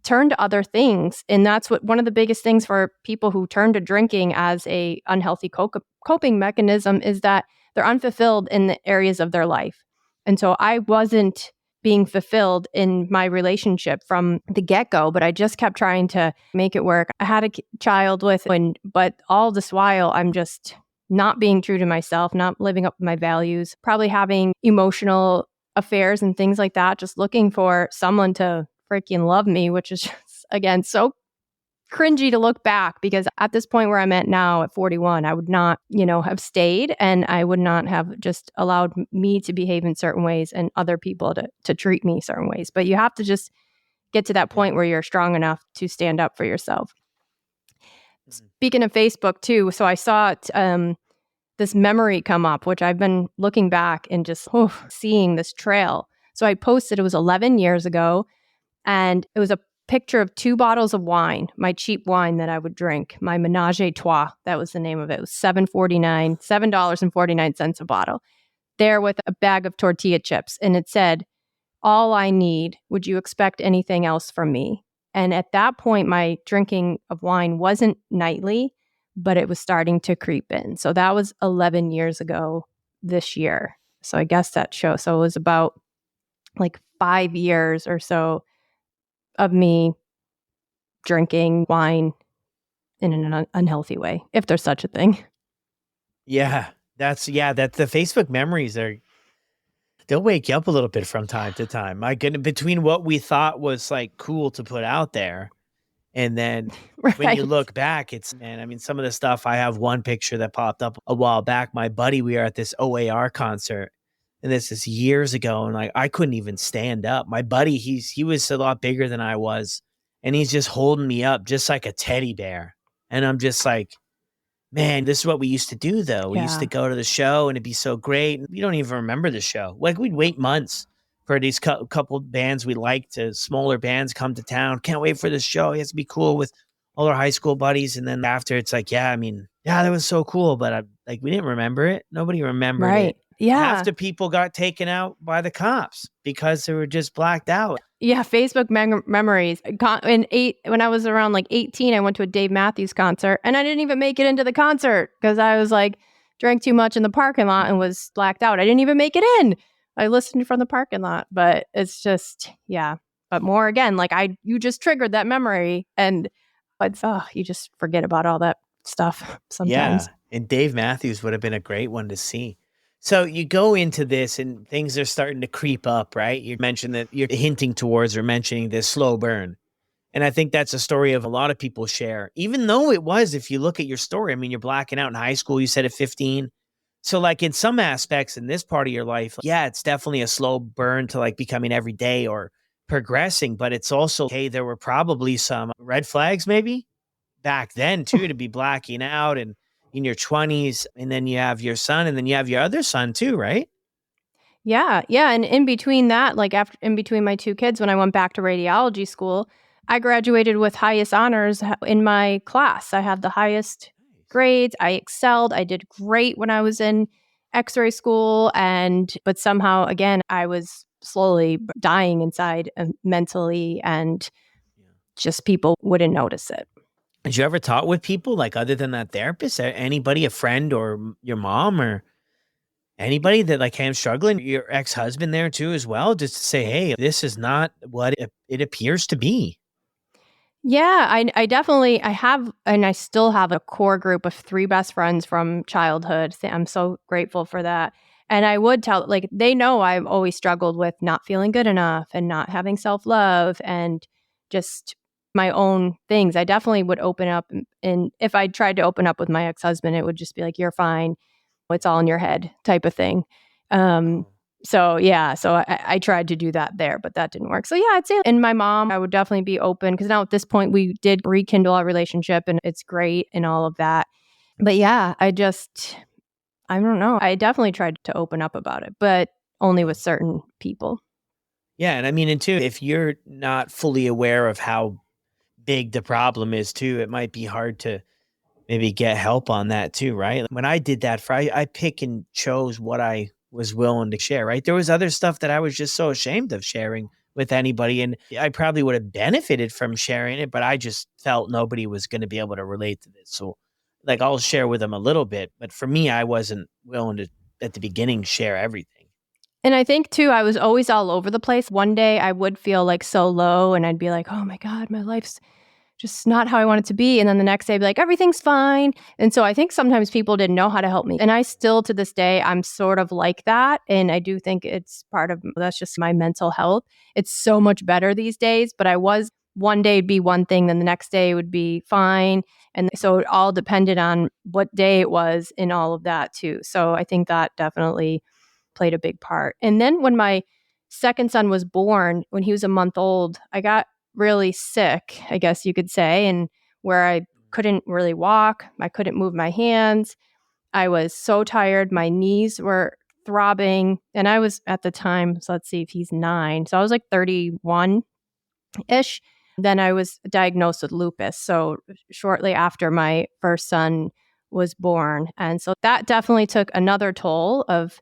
turn to other things. And that's what one of the biggest things for people who turn to drinking as a unhealthy coping mechanism is that they're unfulfilled in the areas of their life. And so I wasn't being fulfilled in my relationship from the get-go, but I just kept trying to make it work. I had a child but all this while I'm just not being true to myself, not living up to my values, probably having emotional affairs and things like that, just looking for someone to freaking love me, which is just, again, so cringy to look back because at this point where I'm at now at 41, I would not, have stayed and I would not have just allowed me to behave in certain ways and other people to treat me certain ways. But you have to just get to that Yeah. point where you're strong enough to stand up for yourself. Mhm. Speaking of Facebook too, so I saw this memory come up, which I've been looking back and just seeing this trail. So I posted, it was 11 years ago. And it was a picture of 2 bottles of wine, my cheap wine that I would drink, my Menage a Trois. That was the name of it. It was $7.49 a bottle. There with a bag of tortilla chips. And it said, "All I need. Would you expect anything else from me?" And at that point, my drinking of wine wasn't nightly, but it was starting to creep in. So that was 11 years ago this year. So I guess that shows. So it was about like 5 years or so of me drinking wine in an unhealthy way, if there's such a thing. Yeah. That the Facebook memories they'll wake you up a little bit from time to time. My goodness, between what we thought was like cool to put out there. And then when you Right. look back, man, I mean, some of the stuff, I have one picture that popped up a while back. My buddy, we were at this OAR concert, and this is years ago. And like, I couldn't even stand up. My buddy, he was a lot bigger than I was. And he's just holding me up just like a teddy bear. And I'm just like, man, this is what we used to do though. We used to Yeah. go to the show and it'd be so great. We don't even remember the show. Like we'd wait months for these couple bands we liked to smaller bands come to town. Can't wait for this show. It has to be cool with all our high school buddies. And then after it's like, yeah, I mean, yeah, that was so cool. But we didn't remember it. Nobody remembered Right. it. Half Yeah. the people got taken out by the cops because they were just blacked out. Yeah. Facebook memories. When I was around like 18, I went to a Dave Matthews concert and I didn't even make it into the concert because I was like, drank too much in the parking lot and was blacked out. I didn't even make it in. I listened from the parking lot, but it's just, yeah. But more again, like you just triggered that memory and you just forget about all that stuff sometimes. Yeah, and Dave Matthews would have been a great one to see. So you go into this and things are starting to creep up, right? You mentioned that you're hinting towards or mentioning this slow burn. And I think that's a story of a lot of people share, even though it was, if you look at your story, I mean, you're blacking out in high school, you said at 15. So like in some aspects in this part of your life, yeah, it's definitely a slow burn to like becoming every day or progressing, but it's also, hey, there were probably some red flags maybe back then too, to be blacking out and in your 20s, and then you have your son, and then you have your other son too, right? Yeah, yeah, and in between that, like after in between my 2 kids when I went back to radiology school, I graduated with highest honors in my class. I had the highest Nice. grades. I excelled. I did great when I was in X-ray school but somehow again, I was slowly dying inside mentally and Yeah. just people wouldn't notice it. Did you ever talk with people like other than that therapist? Anybody, a friend or your mom or anybody that like, hey, I'm struggling, your ex-husband there too as well, just to say, hey, this is not what it appears to be. Yeah, I definitely I have and I still have a core group of 3 best friends from childhood. I'm so grateful for that. And I would tell, like, they know I've always struggled with not feeling good enough and not having self-love and just my own things. I definitely would open up. And if I tried to open up with my ex-husband, it would just be like, you're fine. It's all in your head type of thing. Um, so yeah, so I tried to do that there, but that didn't work. So yeah, I'd say, and my mom, I would definitely be open because now at this point we did rekindle our relationship and it's great and all of that. But yeah, I don't know. I definitely tried to open up about it, but only with certain people. Yeah. And I mean, and too, if you're not fully aware of how big the problem is too, it might be hard to maybe get help on that too, right? When I did that, I pick and chose what I was willing to share, right? There was other stuff that I was just so ashamed of sharing with anybody. And I probably would have benefited from sharing it, but I just felt nobody was going to be able to relate to this. So, like, I'll share with them a little bit. But for me, I wasn't willing to, at the beginning, share everything. And I think too, I was always all over the place. One day I would feel like so low and I'd be like, oh my God, my life's just not how I want it to be. And then the next day I'd be like, everything's fine. And so I think sometimes people didn't know how to help me. And I still to this day, I'm sort of like that. And I do think it's part of that's just my mental health. It's so much better these days. But I was one day it'd be one thing, then the next day would be fine. And so it all depended on what day it was and all of that too. So I think that definitely played a big part. And then when my second son was born, when he was a month old, I got really sick, I guess you could say, and where I couldn't really walk, I couldn't move my hands. I was so tired. My knees were throbbing. And I was at the time, so let's see if he's 9. So I was like 31 ish. Then I was diagnosed with lupus. So shortly after my first son was born. And so that definitely took another toll of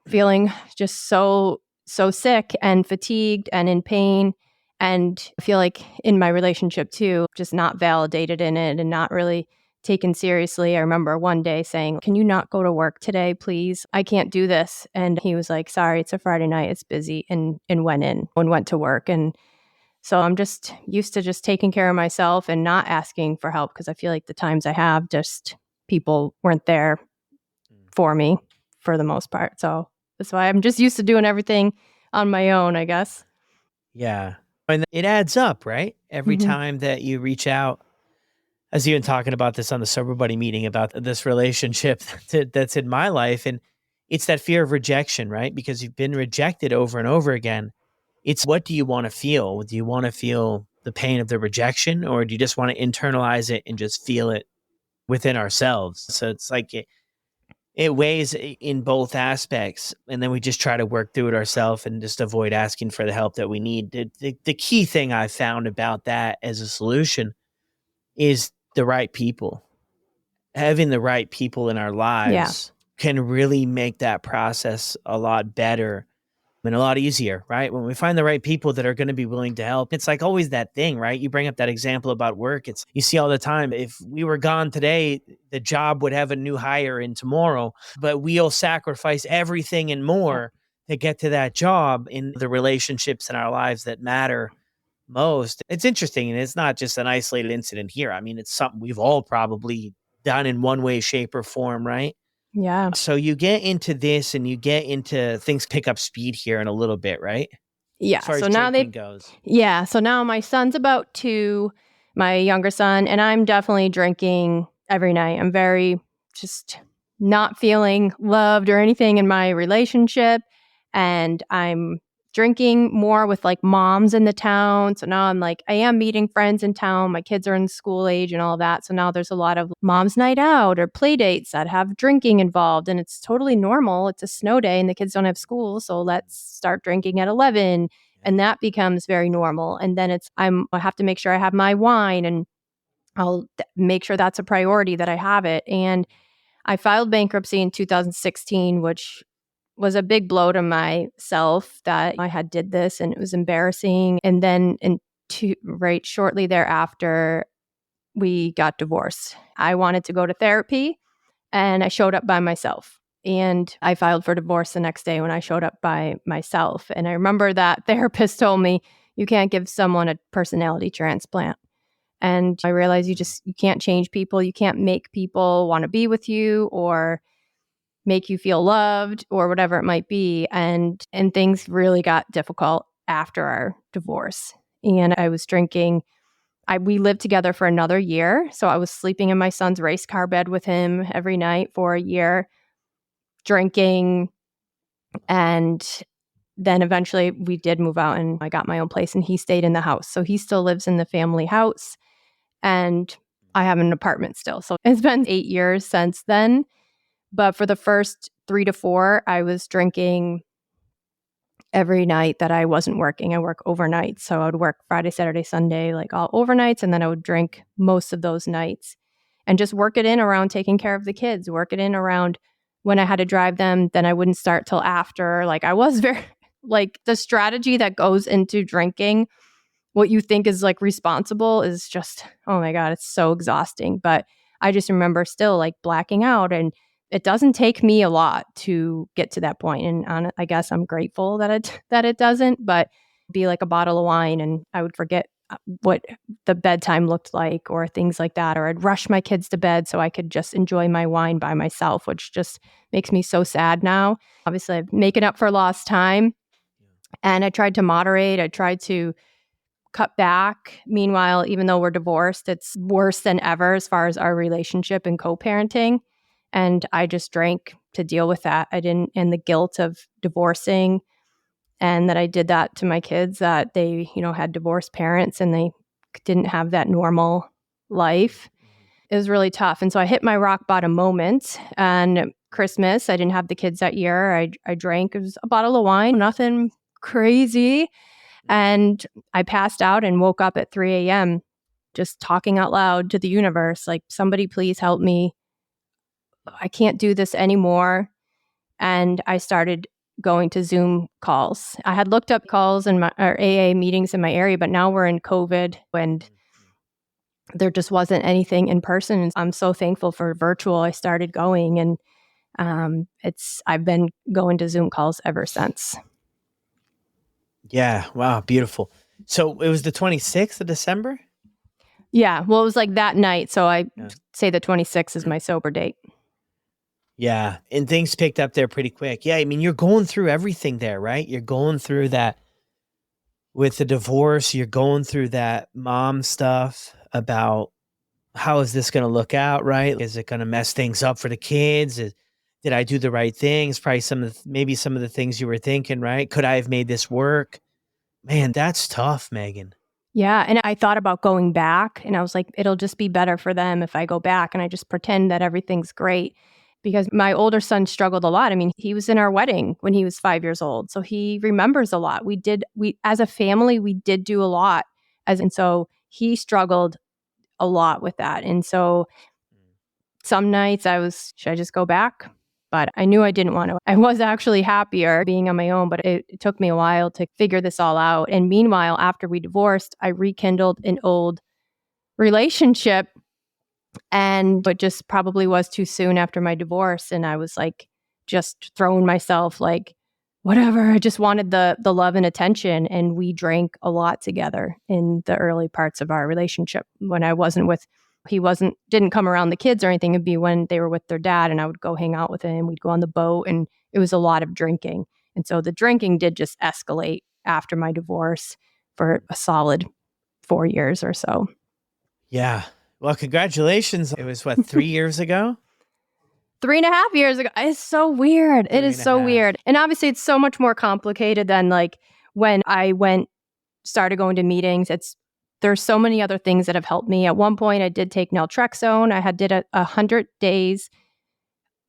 feeling just so sick and fatigued and in pain, and I feel like in my relationship too, just not validated in it and not really taken seriously. I remember one day saying, can you not go to work today, please? I can't do this. And he was like, sorry, it's a Friday night, it's busy, and went in and went to work. And so I'm just used to just taking care of myself and not asking for help because I feel like the times I have, just people weren't there for me for the most part. So that's why I'm just used to doing everything on my own, I guess. Yeah. And it adds up, right? Every Mhm. time that you reach out. I was even talking about this on the Sober Buddy meeting about this relationship that's in my life. And it's that fear of rejection, right? Because you've been rejected over and over again. It's what do you want to feel? Do you want to feel the pain of the rejection, or do you just want to internalize it and just feel it within ourselves? So it's like it weighs in both aspects. And then we just try to work through it ourselves and just avoid asking for the help that we need. The key thing I found about that as a solution is the right people. Having the right people in our Yeah. lives can really make that process a lot better and a lot easier, right? When we find the right people that are going to be willing to help, it's like always that thing, right? You bring up that example about work. It's you see all the time. If we were gone today, the job would have a new hire in tomorrow, but we'll sacrifice everything and more to get to that job in the relationships in our lives that matter most. It's interesting, and it's not just an isolated incident here. I mean, it's something we've all probably done in one way, shape, or form, right? Yeah. So you get into this and you get into things pick up speed here in a little bit, right? As Yeah. far as So now drinking goes. so now my son's about 2, my younger son, and I'm definitely drinking every night. I'm very just not feeling loved or anything in my relationship. And I'm drinking more with like moms in the town. So now I'm like, I am meeting friends in town. My kids are in school age and all that. So now there's a lot of mom's night out or play dates that have drinking involved. And it's totally normal. It's a snow day and the kids don't have school. So let's start drinking at 11. And that becomes very normal. And then I have to make sure I have my wine, and make sure that's a priority that I have it. And I filed bankruptcy in 2016, which was a big blow to myself that I had did this, and it was embarrassing. And then right shortly thereafter, we got divorced. I wanted to go to therapy, and I showed up by myself. And I filed for divorce the next day when I showed up by myself. And I remember that therapist told me, you can't give someone a personality transplant. And I realized you can't change people. You can't make people want to be with you, or make you feel loved or whatever it might be. And things really got difficult after our divorce. And I was drinking. We lived together for another year. So I was sleeping in my son's race car bed with him every night for a year, drinking. And then eventually we did move out and I got my own place and he stayed in the house. So he still lives in the family house and I have an apartment still. So it's been 8 years since then. But for the first 3 to 4, I was drinking every night that I wasn't working. I work overnight. So I would work Friday, Saturday, Sunday, like all overnights. And then I would drink most of those nights and just work it in around taking care of the kids, work it in around when I had to drive them. Then I wouldn't start till after. Like I was very, like the strategy that goes into drinking, what you think is like responsible is just, oh my God, it's so exhausting. But I just remember still like blacking out and it doesn't take me a lot to get to that point. And I guess I'm grateful that it doesn't, but be like a bottle of wine and I would forget what the bedtime looked like or things like that. Or I'd rush my kids to bed so I could just enjoy my wine by myself, which just makes me so sad now. Obviously, I'm making up for lost time. And I tried to moderate. I tried to cut back. Meanwhile, even though we're divorced, it's worse than ever as far as our relationship and co-parenting. And I just drank to deal with that. And the guilt of divorcing and that I did that to my kids, that they, had divorced parents and they didn't have that normal life. It was really tough. And so I hit my rock bottom moment. And Christmas, I didn't have the kids that year. I drank, it was a bottle of wine, nothing crazy. And I passed out and woke up at 3 a.m. just talking out loud to the universe, like, somebody please help me. I can't do this anymore. And I started going to Zoom calls. I had looked up calls in my or AA meetings in my area, but now we're in COVID and there just wasn't anything in person. I'm so thankful for virtual. I started going and I've been going to Zoom calls ever since. Yeah. Wow. Beautiful. So it was the 26th of December? Yeah. Well, it was like that night. So I say the 26th is my sober date. Yeah. And things picked up there pretty quick. Yeah. I mean, you're going through everything there, right? You're going through that with the divorce. You're going through that mom stuff about how is this going to look out, right? Is it going to mess things up for the kids? Did I do the right things? Probably maybe some of the things you were thinking, right? Could I have made this work? Man, that's tough, Megan. Yeah. And I thought about going back and I was like, it'll just be better for them if I go back and I just pretend that everything's great. Because my older son struggled a lot. I mean, he was in our wedding when he was 5 years old. So he remembers a lot. We as a family, we did do a lot. And so he struggled a lot with that. And so some nights should I just go back? But I knew I didn't want to. I was actually happier being on my own, but it took me a while to figure this all out. And meanwhile, after we divorced, I rekindled an old relationship, but just probably was too soon after my divorce. And I was like, just throwing myself like, whatever. I just wanted the love and attention. And we drank a lot together in the early parts of our relationship when I wasn't with. He didn't come around the kids or anything. It'd be when they were with their dad and I would go hang out with him. We'd go on the boat and it was a lot of drinking. And so the drinking did just escalate after my divorce for a solid 4 years or so. Yeah. Well, congratulations. It was 3 years ago? 3.5 years ago. It's so weird. It is so weird. And obviously it's so much more complicated than like when I started going to meetings. There's so many other things that have helped me. At one point, I did take naltrexone. I did 100 days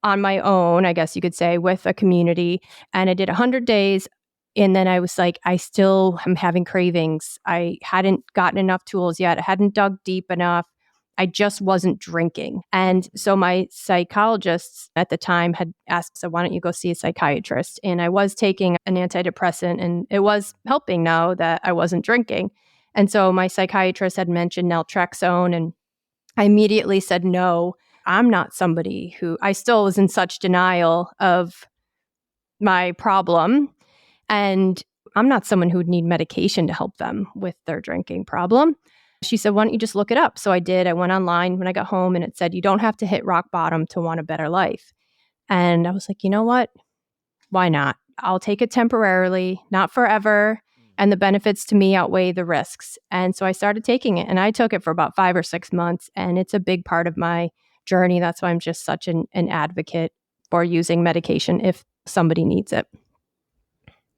on my own, I guess you could say, with a community. And I did 100 days. And then I was like, I still am having cravings. I hadn't gotten enough tools yet. I hadn't dug deep enough. I just wasn't drinking. And so my psychologist at the time had asked, so why don't you go see a psychiatrist? And I was taking an antidepressant and it was helping now that I wasn't drinking. And so my psychiatrist had mentioned naltrexone and I immediately said, no, I'm not somebody I still was in such denial of my problem. And I'm not someone who would need medication to help them with their drinking problem. She said, why don't you just look it up? So I did. I went online when I got home and it said, you don't have to hit rock bottom to want a better life. And I was like, you know what? Why not? I'll take it temporarily, not forever. And the benefits to me outweigh the risks. And so I started taking it, and I took it for about 5 or 6 months. And it's a big part of my journey. That's why I'm just such an advocate for using medication if somebody needs it.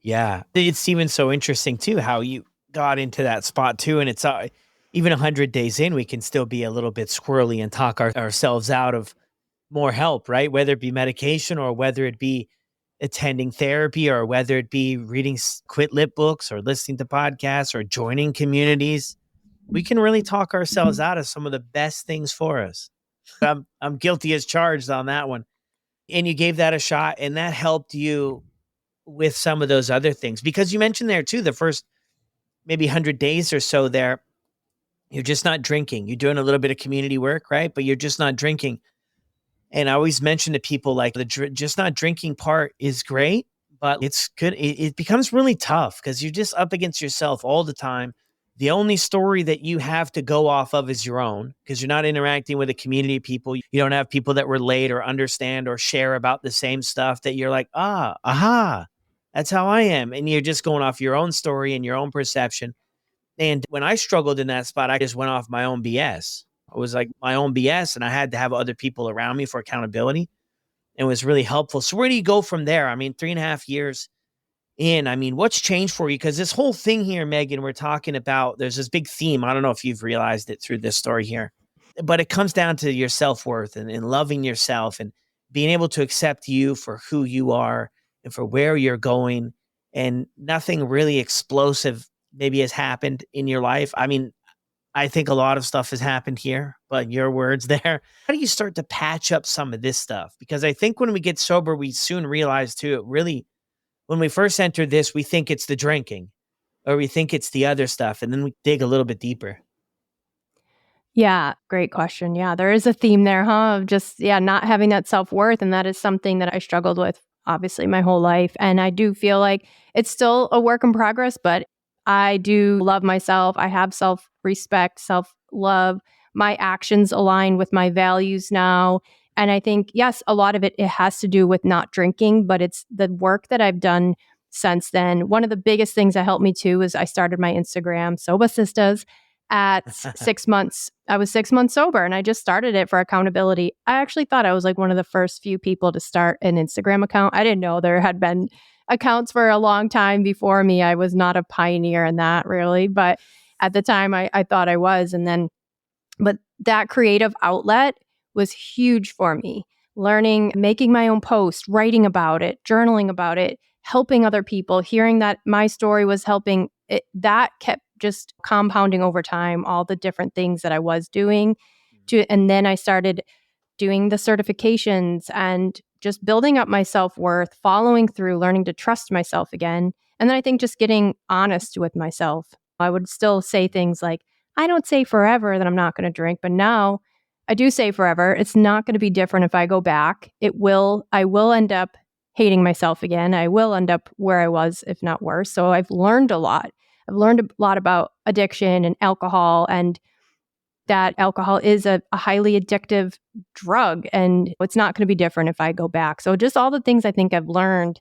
Yeah. It's even so interesting too, how you got into that spot too. And it's even 100 days in, we can still be a little bit squirrely and talk ourselves out of more help, right? Whether it be medication or whether it be attending therapy or whether it be reading quit lit books or listening to podcasts or joining communities, we can really talk ourselves out of some of the best things for us. I'm guilty as charged on that one. And you gave that a shot, and that helped you with some of those other things, because you mentioned there too, the first maybe 100 days or so there, you're just not drinking. You're doing a little bit of community work, right? But you're just not drinking. And I always mention to people, like, the just not drinking part is great, but it's good. It becomes really tough because you're just up against yourself all the time. The only story that you have to go off of is your own, because you're not interacting with a community of people. You don't have people that relate or understand or share about the same stuff that you're like, aha, that's how I am. And you're just going off your own story and your own perception. And when I struggled in that spot, I just went off my own BS. It was like my own BS, and I had to have other people around me for accountability. It was really helpful. So where do you go from there? I mean, 3.5 years in, I mean, what's changed for you? Because this whole thing here, Megan, we're talking about, there's this big theme. I don't know if you've realized it through this story here, but it comes down to your self-worth and loving yourself and being able to accept you for who you are and for where you're going. And nothing really explosive maybe has happened in your life. I mean, I think a lot of stuff has happened here, but your words there, how do you start to patch up some of this stuff? Because I think when we get sober, we soon realize too, it really, when we first enter this, we think it's the drinking or we think it's the other stuff. And then we dig a little bit deeper. Yeah, great question. Yeah, there is a theme there, huh? Of just, not having that self-worth. And that is something that I struggled with, obviously, my whole life. And I do feel like it's still a work in progress, but I do love myself. I have self-respect, self-love. My actions align with my values now. And I think, yes, a lot of it has to do with not drinking, but it's the work that I've done since then. One of the biggest things that helped me too is I started my Instagram, Sobahsistahs, at 6 months. I was 6 months sober, and I just started it for accountability. I actually thought I was like one of the first few people to start an Instagram account. I didn't know there had been accounts for a long time before me. I was not a pioneer in that, really, but at the time I thought I was. But that creative outlet was huge for me. Learning, making my own post, writing about it, journaling about it, helping other people, hearing that my story was helping, that kept just compounding over time, all the different things that I was doing. And then I started doing the certifications and just building up my self-worth, following through, learning to trust myself again. And then I think just getting honest with myself. I would still say things like, I don't say forever that I'm not going to drink, but now I do say forever. It's not going to be different if I go back. I will end up hating myself again. I will end up where I was, if not worse. So I've learned a lot. I've learned a lot about addiction and alcohol, and that alcohol is a highly addictive drug, and it's not going to be different if I go back. So just all the things I think I've learned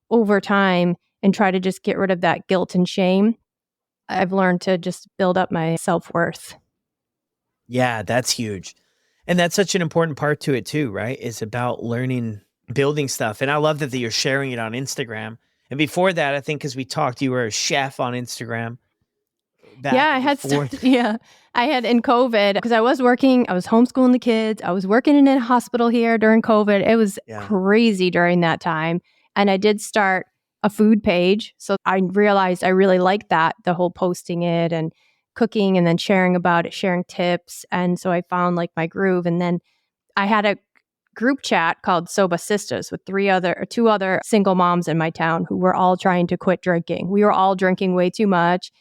over time and try to just get rid of that guilt and shame. I've learned to just build up my self-worth. Yeah, that's huge. And that's such an important part to it too, right? It's about learning, building stuff. And I love that you're sharing it on Instagram. And before that, I think, because we talked, you were a chef on Instagram back before. I had in COVID, because I was homeschooling the kids. I was working in a hospital here during COVID. It was crazy during that time. And I did start a food page. So I realized I really liked that, the whole posting it and cooking and then sharing about it, sharing tips. And so I found like my groove. And then I had a group chat called Sobahsistahs with two other single moms in my town who were all trying to quit drinking. We were all drinking way too much,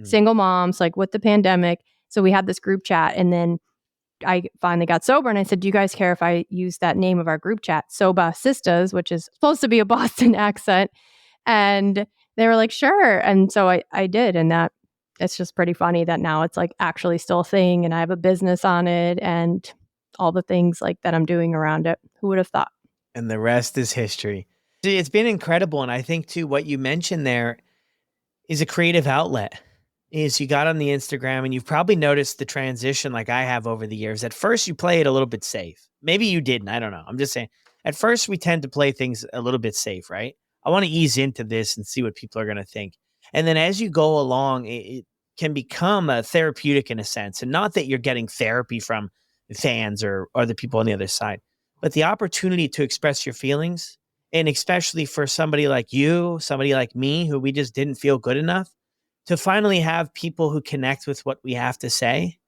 single moms, like with the pandemic. So we had this group chat, and then I finally got sober, and I said, do you guys care if I use that name of our group chat, Sobahsistahs, which is supposed to be a Boston accent? And they were like, sure. And so I did. And that it's just pretty funny that now it's like actually still a thing, and I have a business on it and all the things like that I'm doing around it. Who would have thought? And the rest is history. It's been incredible. And I think too, what you mentioned there is a creative outlet. Is you got on the Instagram and you've probably noticed the transition like I have over the years. At first you play it a little bit safe. Maybe you didn't. I don't know. I'm just saying. At first we tend to play things a little bit safe, right? I want to ease into this and see what people are going to think. And then as you go along, it can become a therapeutic in a sense. And not that you're getting therapy from fans or the people on the other side, but the opportunity to express your feelings. And especially for somebody like you, somebody like me, who we just didn't feel good enough to finally have people who connect with what we have to say.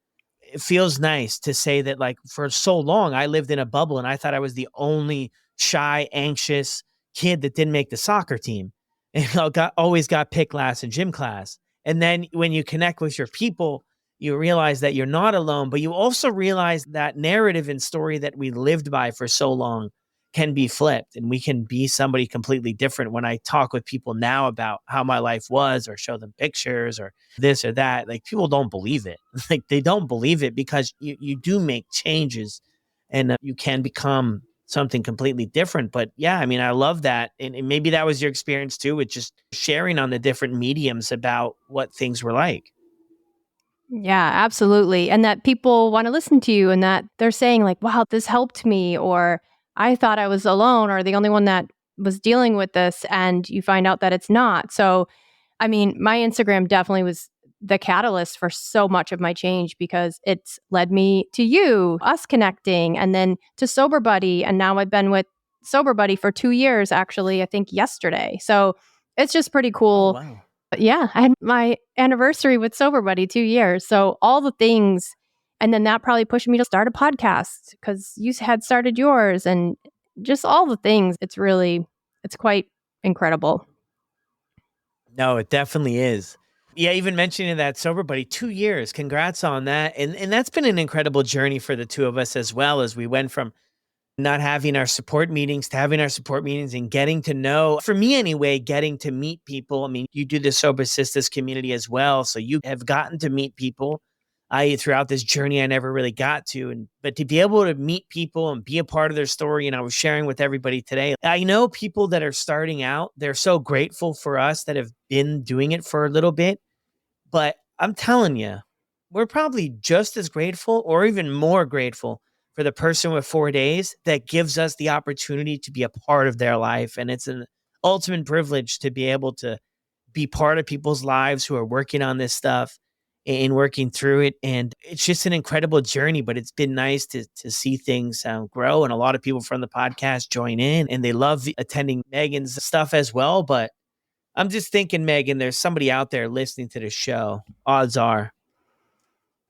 It feels nice to say that, like, for so long, I lived in a bubble and I thought I was the only shy, anxious kid that didn't make the soccer team. And always got picked last in gym class. And then when you connect with your people, you realize that you're not alone, but you also realize that narrative and story that we lived by for so long can be flipped and we can be somebody completely different. When I talk with people now about how my life was or show them pictures or this or that, like, people don't believe it. Like, they don't believe it because you do make changes and you can become something completely different. But yeah, I mean, I love that. And maybe that was your experience too, with just sharing on the different mediums about what things were like. Yeah, absolutely. And that people want to listen to you and that they're saying, like, wow, this helped me, or I thought I was alone or the only one that was dealing with this. And you find out that it's not. So, I mean, my Instagram definitely was the catalyst for so much of my change because it's led me to you, us connecting, and then to Sober Buddy. And now I've been with Sober Buddy for 2 years, actually, I think yesterday. So it's just pretty Oh, cool. wow. Yeah, I had my anniversary with Sober Buddy 2 years. So all the things, and then that probably pushed me to start a podcast because you had started yours and just all the things. It's quite incredible. No, it definitely is. Yeah, even mentioning that sober buddy, 2 years. Congrats on that. And that's been an incredible journey for the two of us as well, as we went from not having our support meetings to having our support meetings and getting to know, for me anyway, getting to meet people. I mean, you do the Sobahsistah community as well. So you have gotten to meet people. Throughout this journey, I never really got to, but to be able to meet people and be a part of their story, and I was sharing with everybody today. I know people that are starting out; they're so grateful for us that have been doing it for a little bit. But I'm telling you, we're probably just as grateful or even more grateful for the person with 4 days that gives us the opportunity to be a part of their life. And it's an ultimate privilege to be able to be part of people's lives who are working on this stuff and working through it. And it's just an incredible journey, but it's been nice to see things grow. And a lot of people from the podcast join in and they love attending Megan's stuff as well. But I'm just thinking, Megan, there's somebody out there listening to the show, odds are,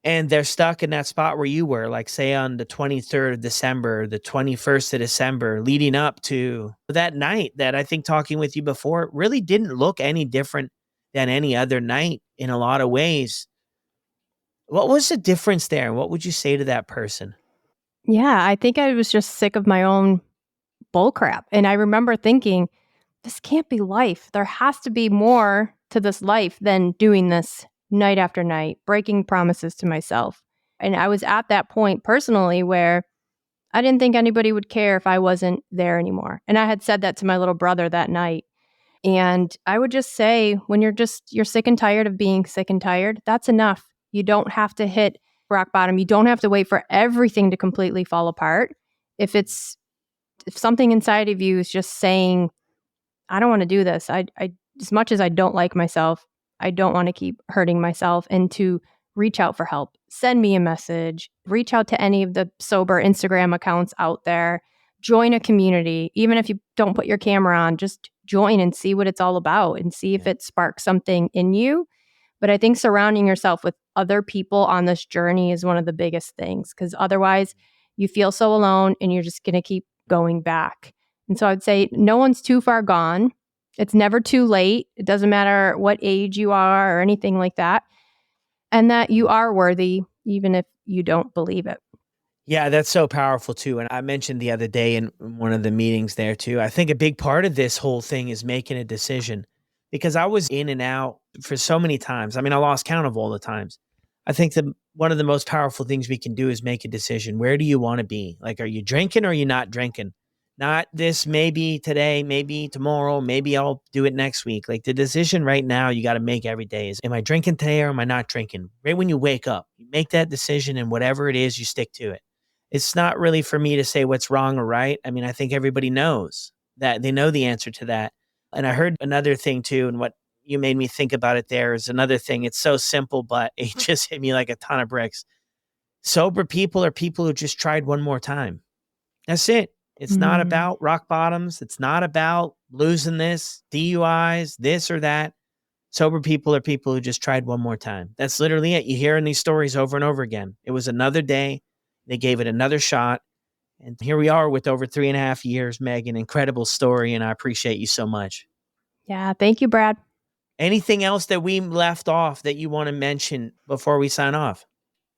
and they're stuck in that spot where you were, like, say, on the 23rd of December, the 21st of December, leading up to that night that I think, talking with you before, really didn't look any different than any other night in a lot of ways. What was the difference there? And what would you say to that person? Yeah, I think I was just sick of my own bull crap. And I remember thinking, this can't be life. There has to be more to this life than doing this night after night, breaking promises to myself. And I was at that point personally where I didn't think anybody would care if I wasn't there anymore. And I had said that to my little brother that night. And I would just say, when you're sick and tired of being sick and tired, that's enough. You don't have to hit rock bottom. You don't have to wait for everything to completely fall apart. If something inside of you is just saying, I don't want to do this. I as much as I don't like myself, I don't want to keep hurting myself, and to reach out for help. Send me a message, reach out to any of the sober Instagram accounts out there, join a community. Even if you don't put your camera on, just join and see what it's all about and see if Yeah. it sparks something in you. But I think surrounding yourself with other people on this journey is one of the biggest things, because otherwise you feel so alone and you're just going to keep going back. And so I'd say no one's too far gone. It's never too late. It doesn't matter what age you are or anything like that. And that you are worthy, even if you don't believe it. Yeah, that's so powerful too. And I mentioned the other day in one of the meetings there too, I think a big part of this whole thing is making a decision, because I was in and out for so many times. I mean, I lost count of all the times. I think that one of the most powerful things we can do is make a decision. Where do you want to be? Like, are you drinking or are you not drinking? Not this maybe today, maybe tomorrow, maybe I'll do it next week. Like the decision right now you got to make every day is, am I drinking today or am I not drinking? Right when you wake up, you make that decision and whatever it is, you stick to it. It's not really for me to say what's wrong or right. I mean, I think everybody knows that they know the answer to that. And I heard another thing too. And what you made me think about it there is another thing. It's so simple, but it just hit me like a ton of bricks. Sober people are people who just tried one more time. That's it. It's not about rock bottoms. It's not about losing this, DUIs, this or that. Sober people are people who just tried one more time. That's literally it. You hear in these stories over and over again. It was another day. They gave it another shot. And here we are with over 3.5 years, Megan. Incredible story. And I appreciate you so much. Yeah. Thank you, Brad. Anything else that we left off that you want to mention before we sign off?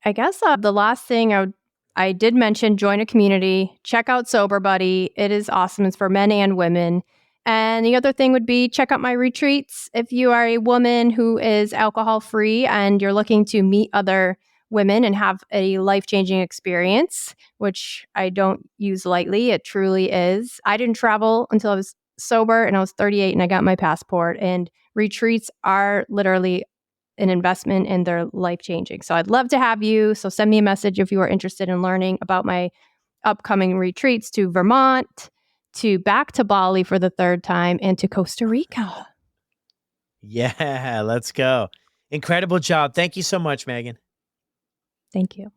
I guess the last thing I did mention, join a community, check out Sober Buddy. It is awesome. It's for men and women. And the other thing would be check out my retreats. If you are a woman who is alcohol free and you're looking to meet other women and have a life-changing experience, which I don't use lightly, it truly is. I didn't travel until I was sober and I was 38 and I got my passport. And retreats are literally an investment and they're life-changing. So I'd love to have you. So send me a message if you are interested in learning about my upcoming retreats to Vermont, to back to Bali for the third time, and to Costa Rica. Yeah, let's go. Incredible job. Thank you so much, Megan. Thank you.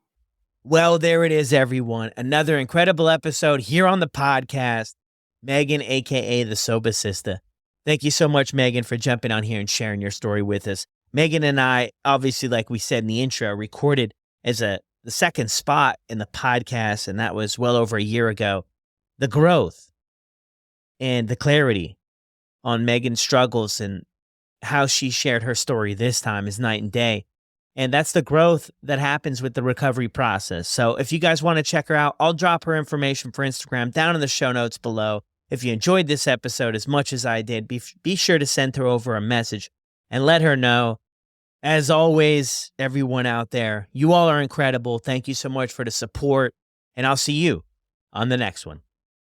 Well, there it is, everyone. Another incredible episode here on the podcast. Megan, a.k.a. the Sobahsistah. Thank you so much, Megan, for jumping on here and sharing your story with us. Megan and I, obviously, like we said in the intro, recorded as the second spot in the podcast, and that was well over a year ago. The growth and the clarity on Megan's struggles and how she shared her story this time is night and day. And that's the growth that happens with the recovery process. So if you guys want to check her out, I'll drop her information for Instagram down in the show notes below. If you enjoyed this episode as much as I did, be sure to send her over a message and let her know. As always, everyone out there, you all are incredible. Thank you so much for the support, and I'll see you on the next one.